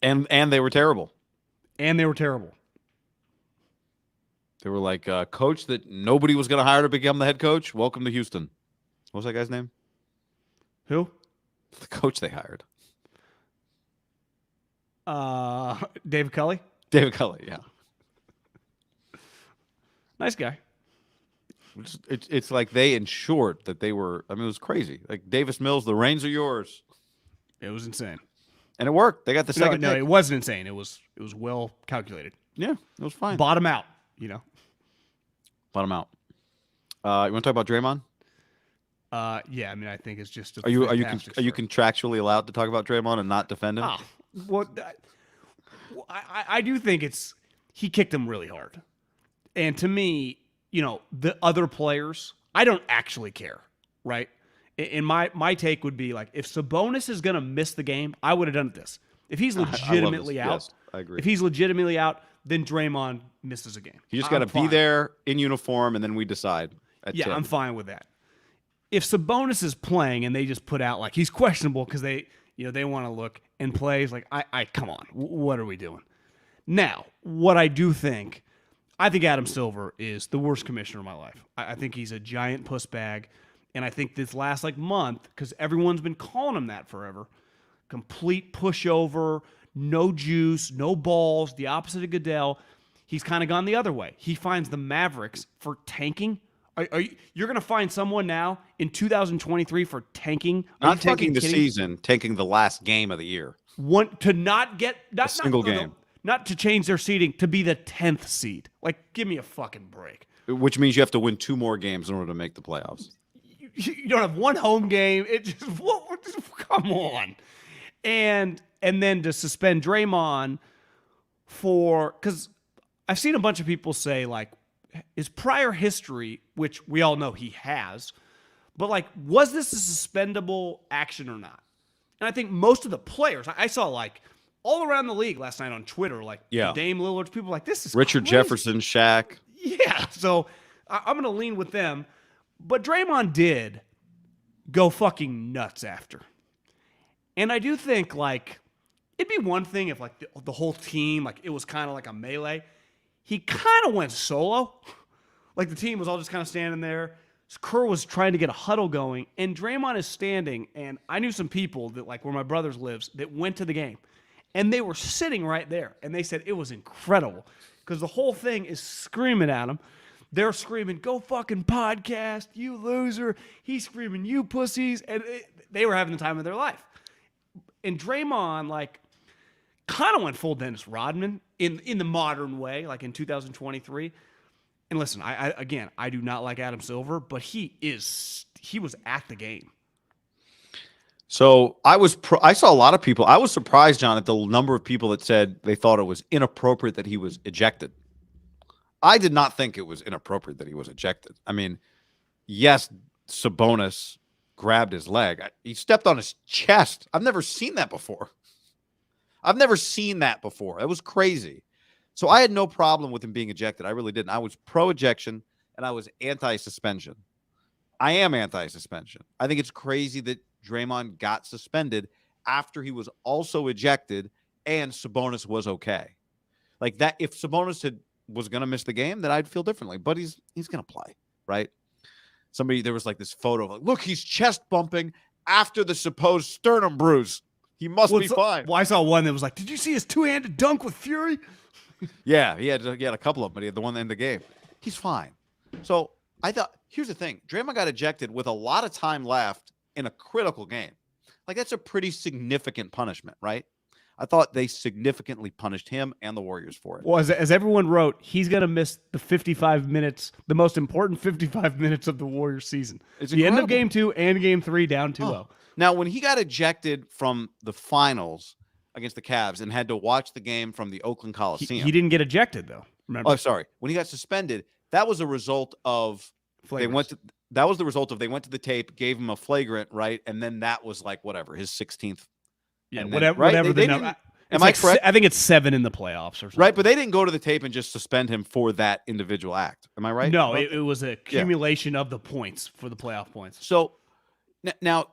And they were terrible. And they were terrible. They were like a coach that nobody was going to hire to become the head coach. Welcome to Houston. What was that guy's name? Who? The coach they hired. David Culley. David Culley, yeah. Nice guy. It's like they ensured that they were, I mean, it was crazy. Like Davis Mills, the reins are yours. It was insane. And it worked. They got the second No, pick. it wasn't insane. It was well calculated. Yeah, it was fine. Bottom out, you know. Bottom out. You want to talk about Draymond? Yeah, I mean, I think it's just Are you contractually allowed to talk about Draymond and not defend him? Well, I do think he kicked him really hard. And to me, you know, the other players, I don't actually care, right? And my take would be like, if Sabonis is going to miss the game, I would have done this. If he's legitimately out, yes, I agree. If he's legitimately out, then Draymond misses a game. You just got to be there in uniform, and then we decide. Yeah, I'm fine with that. If Sabonis is playing and they just put out like he's questionable because they want to look and plays like I come on, what are we doing? Now, what I do think. I think Adam Silver is the worst commissioner of my life. I think he's a giant puss bag. And I think this last month, because everyone's been calling him that forever, complete pushover, no juice, no balls, the opposite of Goodell. He's kind of gone the other way. He finds the Mavericks for tanking. You're going to find someone now in 2023 for tanking? Not tanking the season, tanking the last game of the year. To not get a single game. Not to change their seeding, to be the 10th seed. Like, give me a fucking break. Which means you have to win 2 more games in order to make the playoffs. You don't have one home game. It just come on. And then to suspend Draymond because I've seen a bunch of people say, like, his prior history, which we all know he has, but, like, was this a suspendable action or not? And I think most of the players, I saw, like, all around the league last night on Twitter, like Dame Lillard, people like, this is Richard crazy. Jefferson, Shaq. Yeah, so I'm going to lean with them. But Draymond did go fucking nuts after. And I do think, like, it'd be one thing if, like, the whole team, like, it was kind of like a melee. He kind of went solo. Like, the team was all just kind of standing there. Kerr was trying to get a huddle going, and Draymond is standing, and I knew some people that, like, where my brother's lives, that went to the game. And they were sitting right there. And they said it was incredible because the whole thing is screaming at him. They're screaming, go fucking podcast, you loser. He's screaming, you pussies. And they were having the time of their life. And Draymond, like, kind of went full Dennis Rodman in the modern way, like in 2023. And listen, I do not like Adam Silver, but he was at the game. So I saw a lot of people. I was surprised, John, at the number of people that said they thought it was inappropriate that he was ejected. I did not think it was inappropriate that he was ejected. I mean, yes, Sabonis grabbed his leg. He stepped on his chest. I've never seen that before. That was crazy. So I had no problem with him being ejected. I really didn't. I was pro-ejection and I was anti-suspension. I am anti-suspension. I think it's crazy that Draymond got suspended after he was also ejected and Sabonis was okay. Like that, if Sabonis was going to miss the game, then I'd feel differently. But he's going to play, right? There was like this photo of like, look, he's chest bumping after the supposed sternum bruise. He must be fine. Well, I saw one that was like, did you see his two-handed dunk with Fury? Yeah, he had a couple of them, but he had the one in the game. He's fine. So I thought, here's the thing. Draymond got ejected with a lot of time left in a critical game. Like, that's a pretty significant punishment, right? I thought they significantly punished him and the Warriors for it. Well, as everyone wrote, he's going to miss the 55 minutes, the most important 55 minutes of the Warriors season. It's the incredible. End of game 2 and game 3 down 2-0. Now, when he got ejected from the finals against the Cavs and had to watch the game from the Oakland Coliseum. He didn't get ejected, though. Remember? Oh, sorry. When he got suspended, that was a result of they went to the tape, gave him a flagrant, right? And then that was like whatever, his 16th. Yeah, then, whatever. Right? Whatever They the number. am I correct? I think it's 7 in the playoffs or something. Right, but they didn't go to the tape and just suspend him for that individual act. Am I right? No, it was a accumulation of the points for the playoff points. So now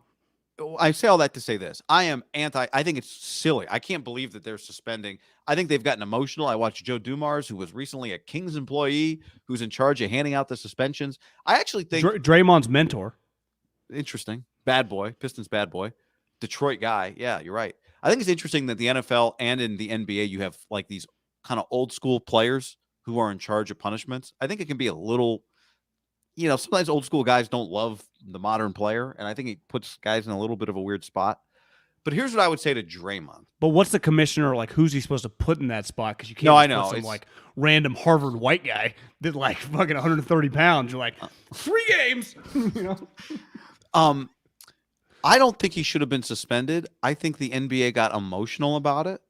I say all that to say this. I think it's silly. I can't believe that they're suspending. I think they've gotten emotional. I watched Joe Dumars, who was recently a Kings employee, who's in charge of handing out the suspensions. I actually think Draymond's mentor. Interesting. Bad boy. Pistons bad boy. Detroit guy. Yeah, you're right. I think it's interesting that the NFL and in the NBA, you have like these kind of old school players who are in charge of punishments. I think it can be a little, sometimes old school guys don't love the modern player. And I think it puts guys in a little bit of a weird spot. But here's what I would say to Draymond. But what's the commissioner, like, who's he supposed to put in that spot? Because you can't put some, like, random Harvard white guy that, like, fucking 130 pounds. You're like, 3 games. I don't think he should have been suspended. I think the NBA got emotional about it,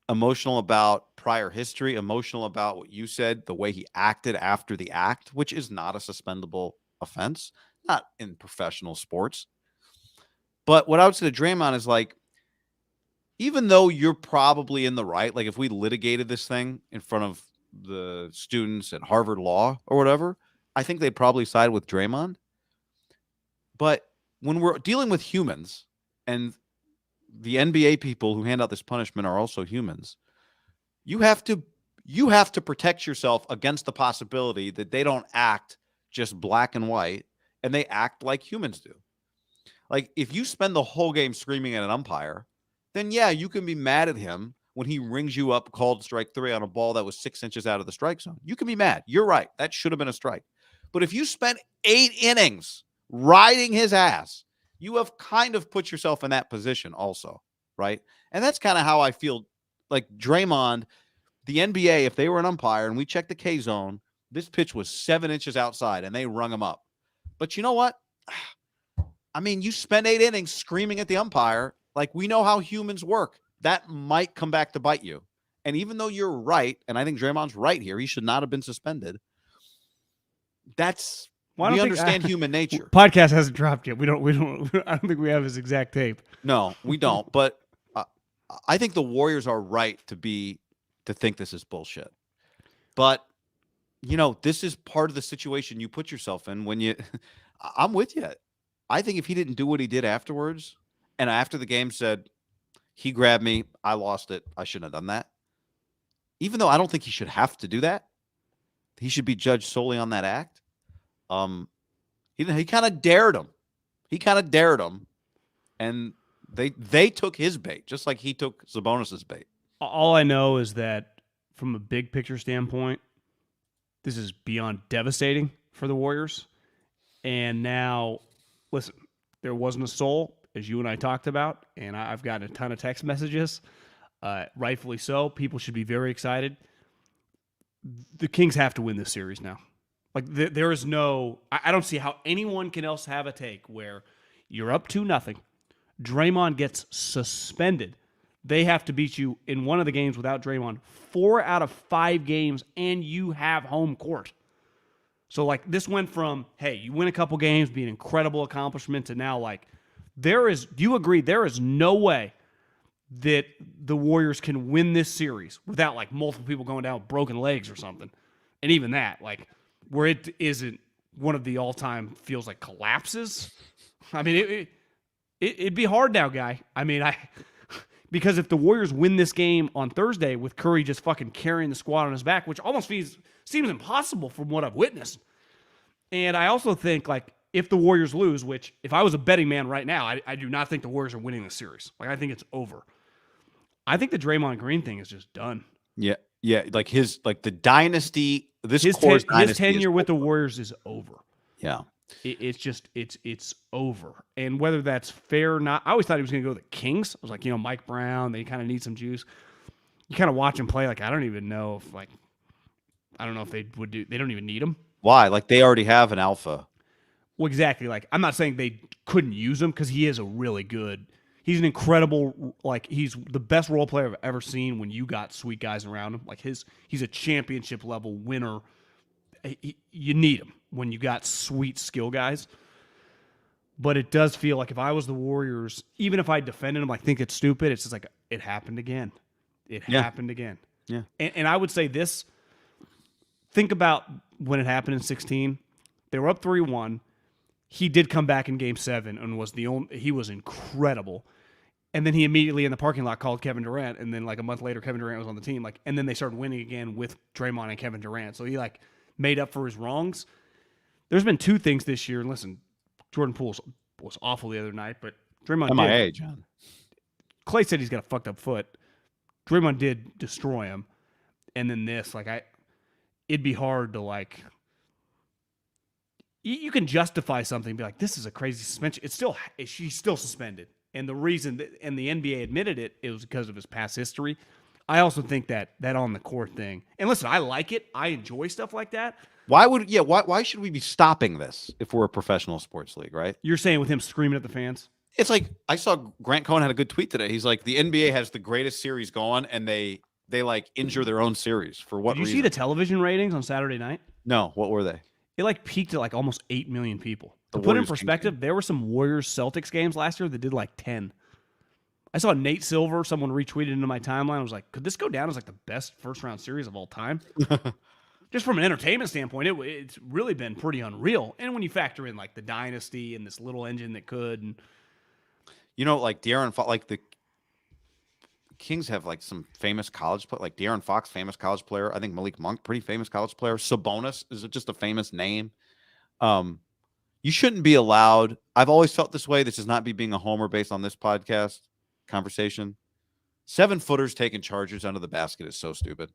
emotional about prior history, emotional about what you said, the way he acted after the act, which is not a suspendable offense, not in professional sports. But what I would say to Draymond is like, even though you're probably in the right, like if we litigated this thing in front of the students at Harvard Law or whatever, I think they'd probably side with Draymond. But when we're dealing with humans, and the NBA people who hand out this punishment are also humans, you have to protect yourself against the possibility that they don't act just black and white and they act like humans do. Like, if you spend the whole game screaming at an umpire, then yeah, you can be mad at him when he rings you up, called strike 3 on a ball that was 6 inches out of the strike zone. You can be mad. You're right. That should have been a strike. But if you spent 8 innings riding his ass, you have kind of put yourself in that position also, right? And that's kind of how I feel like Draymond, the NBA, if they were an umpire and we checked the K zone, this pitch was 7 inches outside and they rung him up. But you know what? I mean, you spend 8 innings screaming at the umpire. Like, we know how humans work. That might come back to bite you. And even though you're right, and I think Draymond's right here, he should not have been suspended. We understand human nature. Podcast hasn't dropped yet. We don't. I don't think we have his exact tape. No, we don't. But I think the Warriors are right to think this is bullshit. But this is part of the situation you put yourself in when you. I'm with you. I think if he didn't do what he did afterwards, and after the game said, he grabbed me, I lost it, I shouldn't have done that. Even though I don't think he should have to do that, he should be judged solely on that act. He kind of dared him. And they took his bait, just like he took Sabonis's bait. All I know is that from a big picture standpoint, this is beyond devastating for the Warriors. And now, listen, there wasn't a soul, as you and I talked about, and I've gotten a ton of text messages. Rightfully so. People should be very excited. The Kings have to win this series now. Like, there is no... I don't see how anyone can else have a take where you're up 2-0, Draymond gets suspended. They have to beat you in one of the games without Draymond 4 out of 5 games, and you have home court. So, like, this went from, hey, you win a couple games, be an incredible accomplishment, to now, like, do you agree there is no way that the Warriors can win this series without, like, multiple people going down with broken legs or something? And even that, like, where it isn't one of the all-time feels like collapses. I mean, it'd be hard now, guy. I mean, because if the Warriors win this game on Thursday with Curry just fucking carrying the squad on his back, which almost seems impossible from what I've witnessed. And I also think, like, if the Warriors lose, which if I was a betting man right now, I do not think the Warriors are winning the series. Like, I think it's over. I think the Draymond Green thing is just done. Yeah. Like the dynasty, his tenure with the Warriors is over. Yeah. It's over. And whether that's fair or not, I always thought he was going to go to the Kings. I was like, Mike Brown, they kind of need some juice. You kind of watch him play, like, I don't even know if, like, I don't know if they would do, they don't even need him. Why? Like, they already have an alpha. Well, exactly. Like, I'm not saying they couldn't use him, because he is he's an incredible, like, he's the best role player I've ever seen when you got sweet guys around him. Like, he's a championship level winner. You need him when you got sweet skill guys. But it does feel like if I was the Warriors, even if I defended him, I think it's stupid. It's just like, it happened again. It happened again. Yeah. And I would say this, think about when it happened in 16. They were up 3-1. He did come back in Game 7 and he was incredible. And then he immediately in the parking lot called Kevin Durant, and then like a month later Kevin Durant was on the team. Like, and then they started winning again with Draymond and Kevin Durant. So he like made up for his wrongs. There's been 2 things this year, and listen, Jordan Poole was awful the other night, but Draymond MIA, John. Clay said he's got a fucked up foot. Draymond did destroy him. And then this, like, it'd be hard to, like, you can justify something and be like, this is a crazy suspension. She's still suspended. And the reason and the NBA admitted it was because of his past history. I also think that on the court thing, and listen, I like it. I enjoy stuff like that. Why should we be stopping this if we're a professional sports league, right? You're saying with him screaming at the fans? It's like, I saw Grant Cohn had a good tweet today. He's like, the NBA has the greatest series going, and they like injure their own series. For what reason? Did you see the television ratings on Saturday night? No, what were they? It like peaked at like almost 8 million people. To put in perspective, there were some Warriors-Celtics games last year that did like 10. I saw Nate Silver, someone retweeted into my timeline. I was like, could this go down as like the best first-round series of all time? Just from an entertainment standpoint, it's really been pretty unreal. And when you factor in like the dynasty and this little engine that could, and like De'Aaron Fox, like the Kings have like some famous college player, like De'Aaron Fox, famous college player. I think Malik Monk, pretty famous college player. Sabonis is just a famous name. You shouldn't be allowed. I've always felt this way. This is not me being a homer based on this podcast conversation. 7-footers taking charges under the basket is so stupid.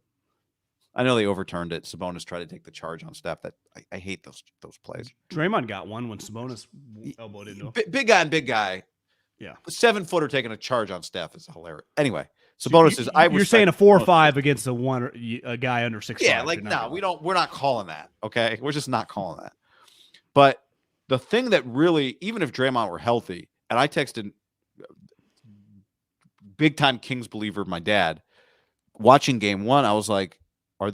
I know they overturned it. Sabonis tried to take the charge on Steph. That I hate those plays. Draymond got one when Sabonis elbowed into him. Big guy and big guy. Yeah. A 7-footer taking a charge on Steph is hilarious. Anyway, Sabonis is. You're saying a 4 or 5 against a guy under 6'5". Yeah, like no, we're not calling that. Okay, we're just not calling that. But the thing that really, even if Draymond were healthy, and I texted big time Kings believer, my dad, watching Game 1, I was like, I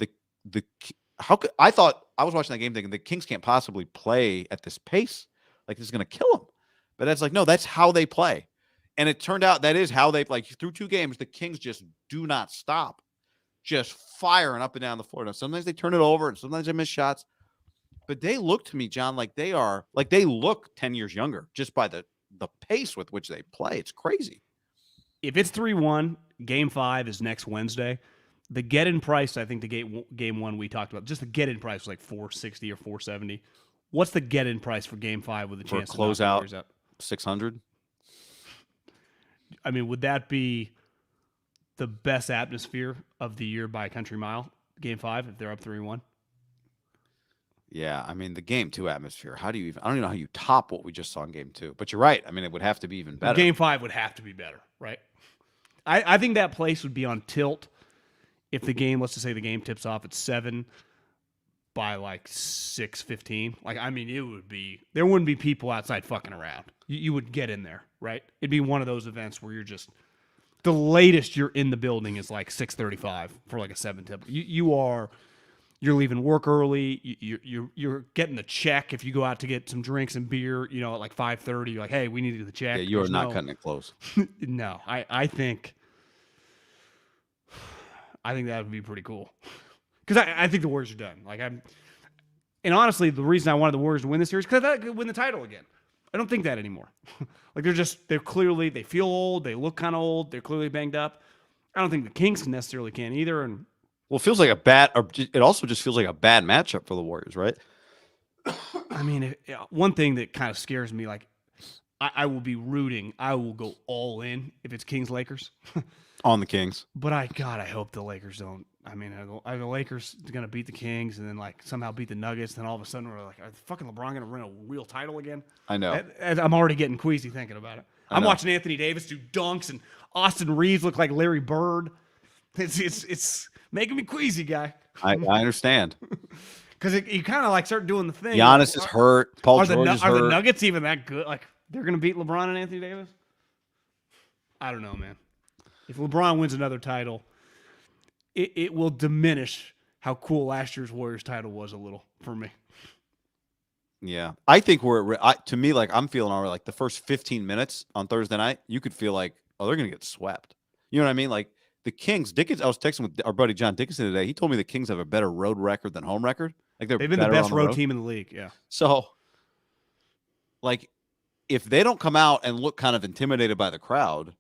thought I was watching that game thinking the Kings can't possibly play at this pace. Like, this is going to kill them. But that's like, no, that's how they play. And it turned out that is how they, like, through 2 games, the Kings just do not stop. Just firing up and down the floor. Now, sometimes they turn it over and sometimes they miss shots. But they look to me, John, like they look 10 years younger just by the pace with which they play. It's crazy. If it's 3-1, Game 5 is next Wednesday. The get-in price, I think the game 1 we talked about, just the get-in price was like $460 or $470. What's the get-in price for Game 5 with a chance to close out? $600. I mean, would that be the best atmosphere of the year by a country mile? Game 5, if they're up 3-1. Yeah, I mean the Game 2 atmosphere. I don't even know how you top what we just saw in Game 2. But you're right. I mean, it would have to be even better. Game 5 would have to be better, right? I think that place would be on tilt if the game, let's just say the game tips off at 7 by like 6:15. Like, I mean, there wouldn't be people outside fucking around. You would get in there. right? It'd be one of those events where you're just the latest you're in the building is like 6:35 for like a 7 tip. You're leaving work early. You're getting the check if you go out to get some drinks and beer. At like 5:30. You're like, hey, we need to do the check. Yeah, you are not cutting it close. No, I think that would be pretty cool because I think the Warriors are done. And honestly, the reason I wanted the Warriors to win this series because I could win the title again. I don't think that anymore. They feel old. They look kind of old. They're clearly banged up. I don't think the Kings necessarily can either. And well, it feels like it also just feels like a bad matchup for the Warriors, right? I mean, one thing that kind of scares me, like I will be rooting. I will go all in if it's Kings-Lakers. On the Kings. But I hope the Lakers don't. I mean, are the Lakers going to beat the Kings and then like somehow beat the Nuggets? Then all of a sudden we're like, are fucking LeBron going to win a real title again? I know. I'm already getting queasy thinking about it. I'm watching Anthony Davis do dunks and Austin Reeves look like Larry Bird. It's making me queasy, guy. I understand. Because you kind of like start doing the thing. Giannis is hurt. Paul George is hurt. Are the Nuggets even that good? Like they're going to beat LeBron and Anthony Davis? I don't know, man. If LeBron wins another title, it will diminish how cool last year's Warriors title was a little for me. Yeah. I think to me, like I'm feeling already like the first 15 minutes on Thursday night, you could feel like, oh, they're going to get swept. You know what I mean? Like the Kings, I was texting with our buddy John Dickinson today. He told me the Kings have a better road record than home record. Like they've been the best road team in the league. Yeah. So like if they don't come out and look kind of intimidated by the crowd,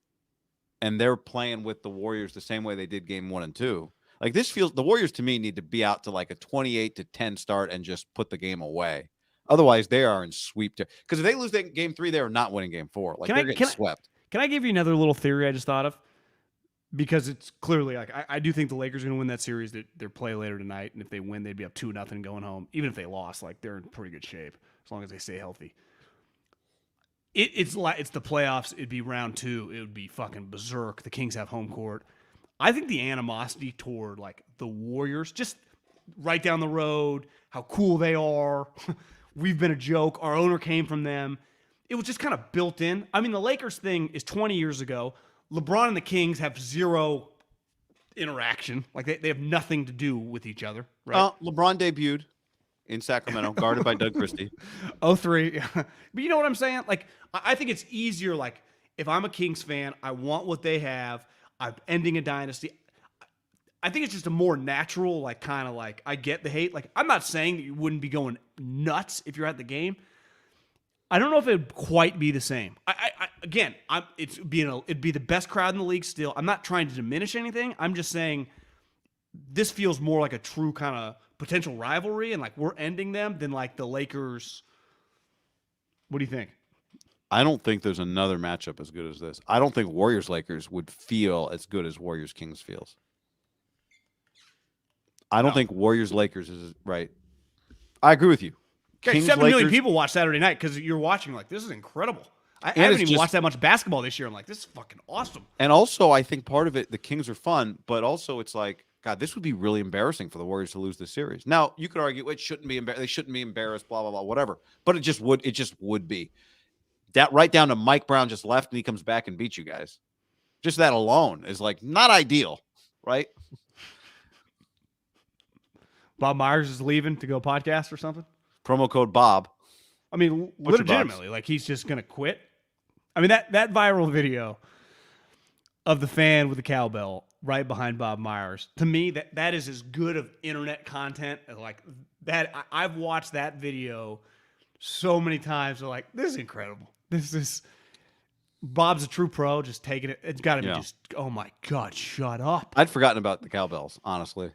and they're playing with the Warriors the same way they did game 1 and 2. Like this feels the Warriors to me need to be out to like a 28-10 start and just put the game away. Otherwise, they are in sweep. Because if they lose game 3, they are not winning game 4. Like they're getting swept. Can I give you another little theory I just thought of? Because it's clearly like I do think the Lakers are going to win that series. Their play later tonight, and if they win, they'd be up 2-0 going home. Even if they lost, like they're in pretty good shape as long as they stay healthy. It's the playoffs. It'd be round 2. It would be fucking berserk. The Kings have home court. I think the animosity toward like the Warriors, just right down the road, how cool they are. We've been a joke. Our owner came from them. It was just kind of built in. I mean, the Lakers thing is 20 years ago. LeBron and the Kings have zero interaction. Like they have nothing to do with each other. Right? LeBron debuted in Sacramento, guarded by Doug Christie. 03. But you know what I'm saying? Like, I think it's easier, like, if I'm a Kings fan, I want what they have. I'm ending a dynasty. I think it's just a more natural, like, kind of like, I get the hate. Like, I'm not saying that you wouldn't be going nuts if you're at the game. I don't know if it'd quite be the same. It'd be the best crowd in the league still. I'm not trying to diminish anything. I'm just saying this feels more like a true kind of potential rivalry, and like we're ending them than like the Lakers. What do you think? I don't think there's another matchup as good as this. I don't think Warriors-Lakers would feel as good as Warriors-Kings feels. I don't think Warriors-Lakers is right. I agree with you. Okay, 7 million people watch Saturday night because you're watching like, this is incredible. I haven't even watched that much basketball this year. I'm like, this is fucking awesome. And also, I think part of it, the Kings are fun, but also it's like, God, this would be really embarrassing for the Warriors to lose this series. Now, you could argue it shouldn't be they shouldn't be embarrassed, blah, blah, blah, whatever. But it just would be. That right down to Mike Brown just left and he comes back and beats you guys. Just that alone is like not ideal, right? Bob Myers is leaving to go podcast or something? Promo code Bob. I mean, legitimately, like he's just going to quit. I mean, that viral video of the fan with the cowbell right behind Bob Myers, to me, that is as good of internet content as like that. I've watched that video so many times. Like, this is incredible. This is Bob's a true pro, just taking it. It's got to be just, oh my God, shut up. I'd forgotten about the cowbells, honestly.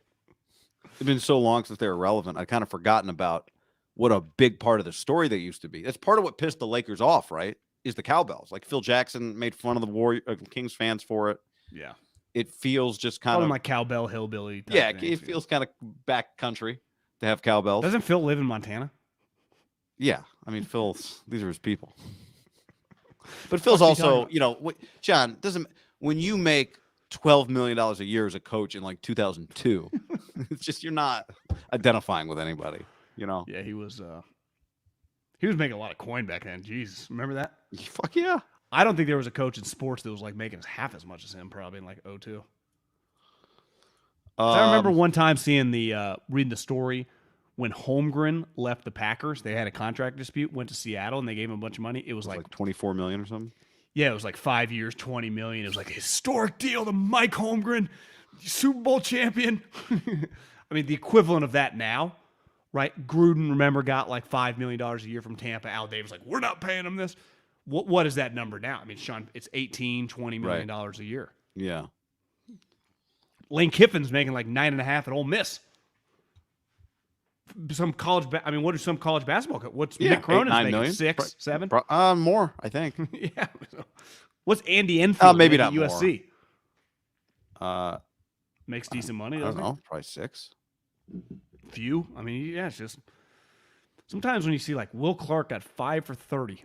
It's been so long since they were relevant. I'd kind of forgotten about what a big part of the story they used to be. That's part of what pissed the Lakers off, right? Is the cowbells. Like Phil Jackson made fun of the Kings fans for it. Yeah. It feels just kind of like cowbell hillbilly type Yeah, thing, it feels kind of back country to have cowbells. Doesn't Phil live in Montana? Yeah. I mean, these are his people. But Phil's also, John, when you make $12 million a year as a coach in like 2002, it's just you're not identifying with anybody, Yeah, he was making a lot of coin back then. Jesus, remember that? Fuck yeah. I don't think there was a coach in sports that was like making half as much as him probably in like 2002. I remember one time seeing reading the story when Holmgren left the Packers. They had a contract dispute, went to Seattle, and they gave him a bunch of money. It was like $24 million or something. Yeah, it was like 5 years, $20 million. It was like a historic deal to Mike Holmgren, Super Bowl champion. I mean, the equivalent of that now, right? Gruden, remember, got like $5 million a year from Tampa. Al Davis like, we're not paying him this. What is that number now? I mean, Sean, it's $18-20 million a year. Yeah. Lane Kiffin's making like 9.5 at Ole Miss. Some college, what are some college basketball? What's Mick Cronin's making? Million. 6, 7? More, I think. Yeah. What's Andy Enfield? Maybe not USC. More. Makes decent money. I don't know, probably 6. Few. I mean, yeah, it's just sometimes when you see like Will Clark got 5 for 30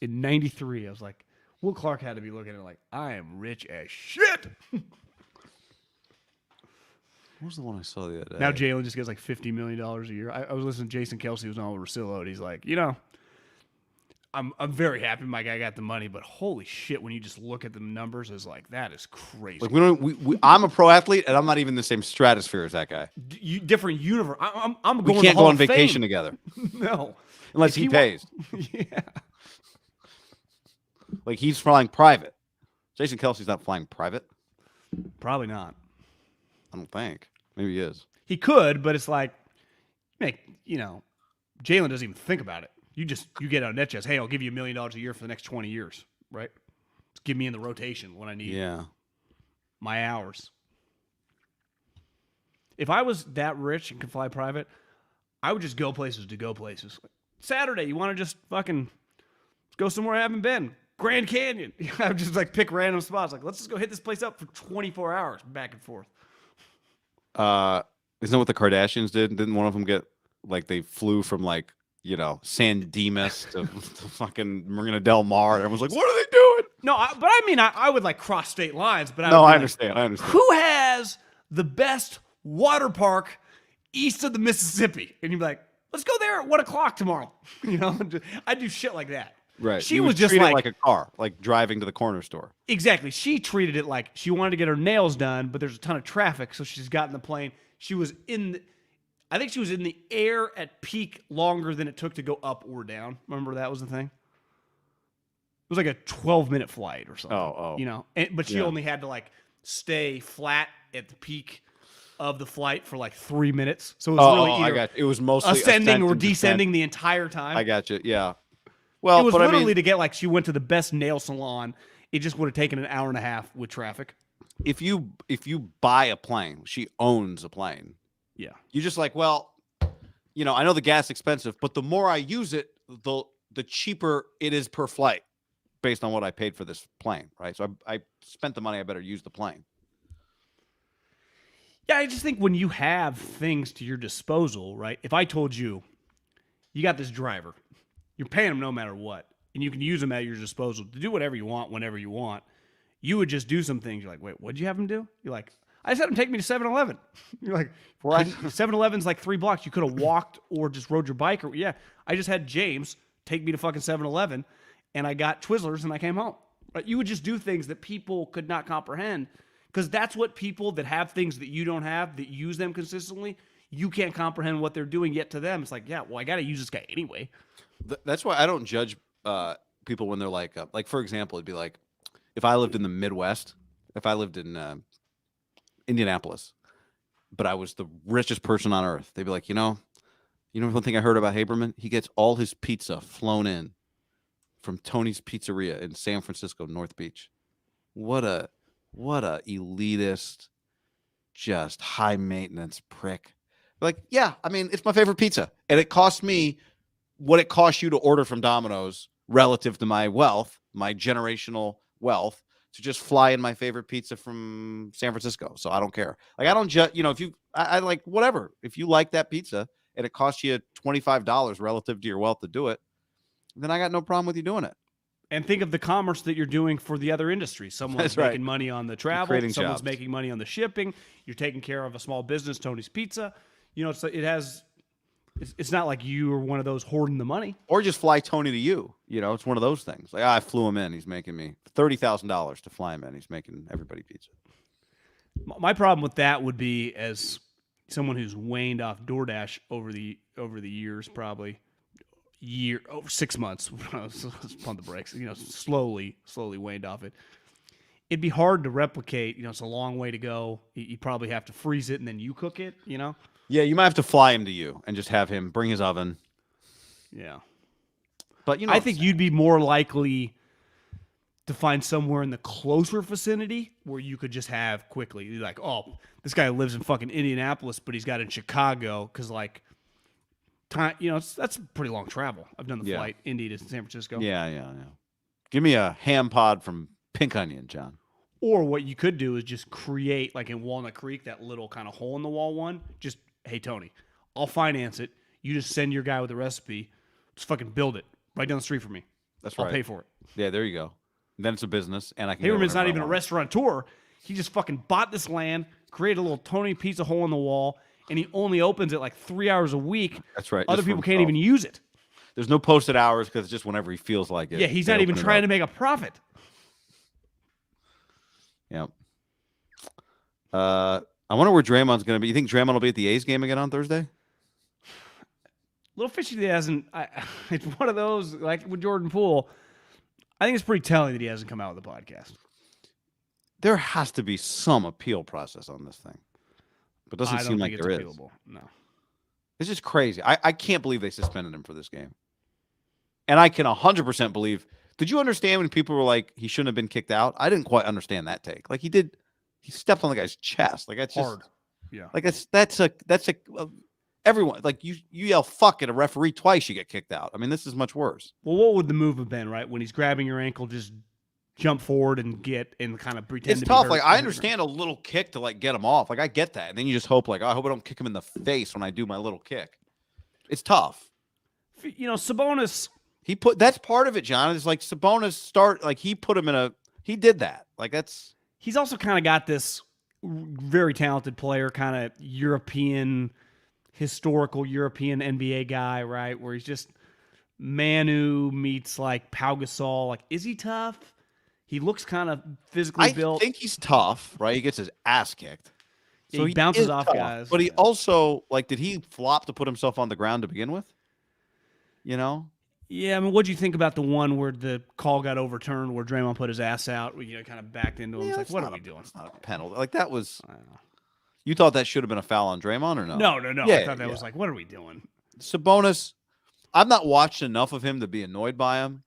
in '93, I was like, Will Clark had to be looking at it like, I am rich as shit. What was the one I saw the other day? Now Jalen just gets like $50 million a year. I was listening to Jason Kelsey, who was on with Russillo, and he's like, I'm very happy my guy got the money, but holy shit, when you just look at the numbers, it's like, that is crazy. Like I'm a pro athlete, and I'm not even in the same stratosphere as that guy. Different universe. I'm going. We can't go on vacation together. No, unless he pays. Yeah. Like he's flying private. Jason Kelsey's not flying private. Probably not. I don't think. Maybe he is. He could, but it's like, Jalen doesn't even think about it. You get on NetJets. Hey, I'll give you $1 million a year for the next 20 years, right? Just give me in the rotation when I need my hours. If I was that rich and could fly private, I would just go places to go places. Saturday, you want to just fucking go somewhere I haven't been. Grand Canyon. I would just like pick random spots. Like, let's just go hit this place up for 24 hours back and forth. Isn't that what the Kardashians did? Didn't one of them get like they flew from like San Dimas to fucking Marina Del Mar? And everyone's like, what are they doing? No, I would like cross state lines, but I understand. I understand. Who has the best water park east of the Mississippi? And you'd be like, let's go there at 1:00 tomorrow. I do shit like that. Right. She you was just treat it like a car, like driving to the corner store. Exactly. She treated it like she wanted to get her nails done, but there's a ton of traffic, so she's got in the plane. I think she was in the air at peak longer than it took to go up or down. Remember that was the thing? It was like a 12-minute flight or something. But she only had to like stay flat at the peak of the flight for like 3 minutes. So it was really it was mostly ascending or descending the entire time. I got you. Yeah. Well, it was literally to get like she went to the best nail salon. It just would have taken an hour and a half with traffic. If you buy a plane, she owns a plane. Yeah. You're just like, well, I know the gas is expensive, but the more I use it, the cheaper it is per flight based on what I paid for this plane, right? So I spent the money, I better use the plane. Yeah, I just think when you have things to your disposal, right? If I told you got this driver, you're paying him no matter what, and you can use him at your disposal to do whatever you want whenever you want, you would just do some things. You're like, wait, what'd you have him do? You're like, I just had him take me to 7-Eleven. You're like, 7-Eleven's like 3 blocks. You could have walked or just rode your bike. I just had James take me to fucking 7-Eleven, and I got Twizzlers, and I came home. Right? You would just do things that people could not comprehend, because that's what people that have things that you don't have, that use them consistently, you can't comprehend what they're doing, yet to them, it's like, yeah, well, I got to use this guy anyway. That's why I don't judge people when they're like, for example, it'd be like, if I lived in the Midwest, if I lived in Indianapolis, but I was the richest person on earth, they'd be like, one thing I heard about Haberman, he gets all his pizza flown in from Tony's Pizzeria in San Francisco, North Beach. What a elitist, just high maintenance prick. Like, yeah, I mean, it's my favorite pizza, and it cost me what it costs you to order from Domino's relative to my wealth, my generational wealth, to just fly in my favorite pizza from San Francisco. So I don't care. Like, I don't just, I like whatever. If you like that pizza and it costs you $25 relative to your wealth to do it, then I got no problem with you doing it. And think of the commerce that you're doing for the other industries. Someone's making money on the travel. Someone's jobs. Making money on the shipping. You're taking care of a small business, Tony's Pizza. It has It's not like you are one of those hoarding the money. Or just fly Tony to you. It's one of those things. Like, I flew him in. He's making me $30,000 to fly him in. He's making everybody pizza. My problem with that would be, as someone who's waned off DoorDash over the years, probably 6 months. Let's pump the brakes. Slowly waned off it. It'd be hard to replicate. It's a long way to go. You probably have to freeze it and then you cook it. Yeah, you might have to fly him to you and just have him bring his oven. Yeah, but I think you'd be more likely to find somewhere in the closer vicinity where you could just have quickly. You're like, oh, this guy lives in fucking Indianapolis, but he's got it in Chicago because time. That's pretty long travel. I've done the flight Indy to San Francisco. Yeah. Give me a ham pod from Pink Onion, John. Or what you could do is just create, like in Walnut Creek, that little kind of hole in the wall one. Just, hey, Tony, I'll finance it. You just send your guy with the recipe. Just fucking build it right down the street for me. That's right. I'll pay for it. Yeah, there you go. Then it's a business, and I can. Haberman's not even a restaurateur. He just fucking bought this land, created a little Tony pizza hole in the wall, and he only opens it like 3 hours a week. That's right. Other people can't even use it. There's no posted hours because it's just whenever he feels like it. Yeah, he's not even trying to make a profit. Yep. I wonder where Draymond's going to be. You think Draymond will be at the A's game again on Thursday? Little fishy that he hasn't. It's one of those, like with Jordan Poole. I think it's pretty telling that he hasn't come out with a podcast. There has to be some appeal process on this thing. But it doesn't seem like there is. Appealable. No. It's just crazy. I can't believe they suspended him for this game. And I can 100% believe. Did you understand when people were like, he shouldn't have been kicked out? I didn't quite understand that take. Like, he stepped on the guy's chest. Like, that's hard. Just, yeah. Like, that's everyone, like, you yell fuck at a referee twice, you get kicked out. I mean, this is much worse. Well, what would the move have been, right? When he's grabbing your ankle, just jump forward and kind of pretend it's to tough. Be hurt. Like, I understand a little kick to, like, get him off. Like, I get that. And then you just hope, like, I hope I don't kick him in the face when I do my little kick. It's tough. Sabonis. That's part of it, John. It's like Sabonis he did that. Like, that's. He's also kind of got this very talented player, kind of historical European NBA guy, right? Where he's just Manu meets like Pau Gasol. Like, is he tough? He looks kind of physically built. I think he's tough, right? He gets his ass kicked. So he bounces off tough, guys. But he also, like, did he flop to put himself on the ground to begin with? Yeah, I mean, what'd you think about the one where the call got overturned, where Draymond put his ass out, kind of backed into him? It's like, what are we doing? It's not a penalty. Like, that was. You thought that should have been a foul on Draymond or no? No. Yeah, I thought that was like, what are we doing? Sabonis, I've not watched enough of him to be annoyed by him.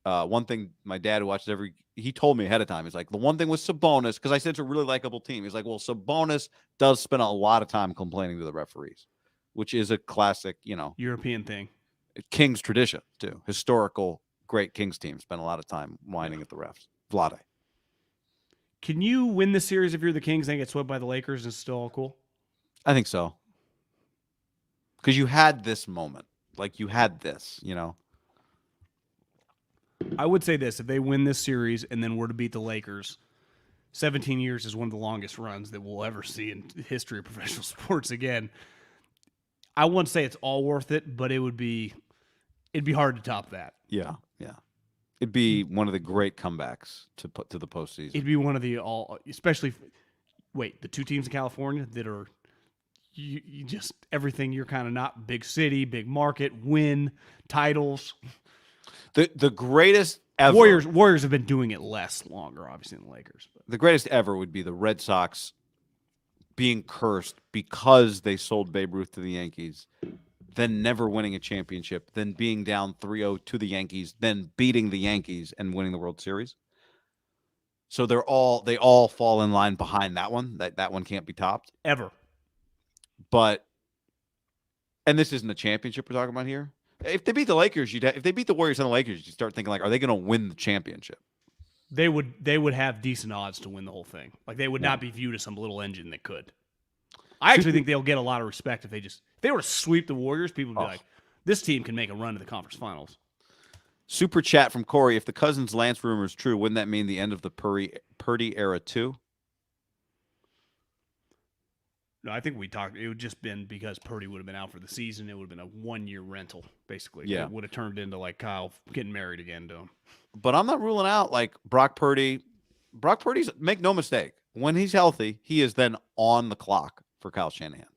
One thing my dad who watches he told me ahead of time. He's like, the one thing with Sabonis, because I said it's a really likable team. He's like, well, Sabonis does spend a lot of time complaining to the referees, which is a classic, European thing. Kings tradition, too. Historical, great Kings team spend a lot of time whining at the refs. Vlade. Can you win the series if you're the Kings and get swept by the Lakers and it's still all cool? I think so. Because you had this moment. Like, you had this, I would say this. If they win this series and then were to beat the Lakers, 17 years is one of the longest runs that we'll ever see in the history of professional sports again. I wouldn't say it's all worth it, but it'd be hard to top that. Yeah. It'd be one of the great comebacks to put to the postseason. It'd be one of the especially the two teams in California that are you just everything. You're kind of not big city, big market, win titles. The greatest ever. Warriors have been doing it longer, obviously, than the Lakers. But. The greatest ever would be the Red Sox being cursed because they sold Babe Ruth to the Yankees, then never winning a championship, then being down 3-0 to the Yankees, then beating the Yankees and winning the World Series. So they all fall in line behind that one. That one can't be topped ever. And this isn't a championship we're talking about here. If they beat the Lakers, if they beat the Warriors and the Lakers, you start thinking, like, are they going to win the championship? They would have decent odds to win the whole thing. Like, they would not be viewed as some little engine that could. I actually think they'll get a lot of respect if they were to sweep the Warriors. People would be like, this team can make a run to the conference finals. Super chat from Corey. If the Cousins Lance rumor is true, wouldn't that mean the end of the Purdy era too? No, I think we talked. It would just been because Purdy would have been out for the season. It would have been a 1-year rental, basically. Yeah. It would have turned into like Kyle getting married again to him. But I'm not ruling out like Brock Purdy. Brock Purdy's, make no mistake, when he's healthy, he is then on the clock for Kyle Shanahan.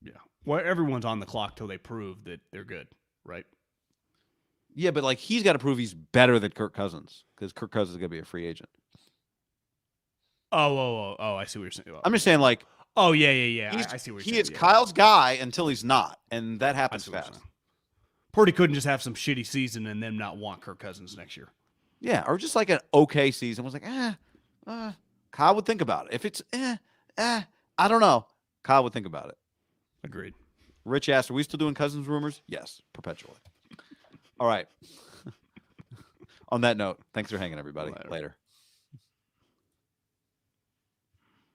Yeah. Well, everyone's on the clock till they prove that they're good, right? Yeah, but like he's got to prove he's better than Kirk Cousins because Kirk Cousins is going to be a free agent. Oh, I see what you're saying. I'm just saying, like, oh, yeah. I see what you're saying. He is yeah. Kyle's guy until he's not, and that happens fast. Purdy couldn't just have some shitty season and then not want Kirk Cousins next year. Yeah, or just like an okay season was like, Kyle would think about it. If it's I don't know, Kyle would think about it. Agreed. Rich asked, are we still doing Cousins rumors? Yes, perpetually. All right. On that note, thanks for hanging, everybody. Later.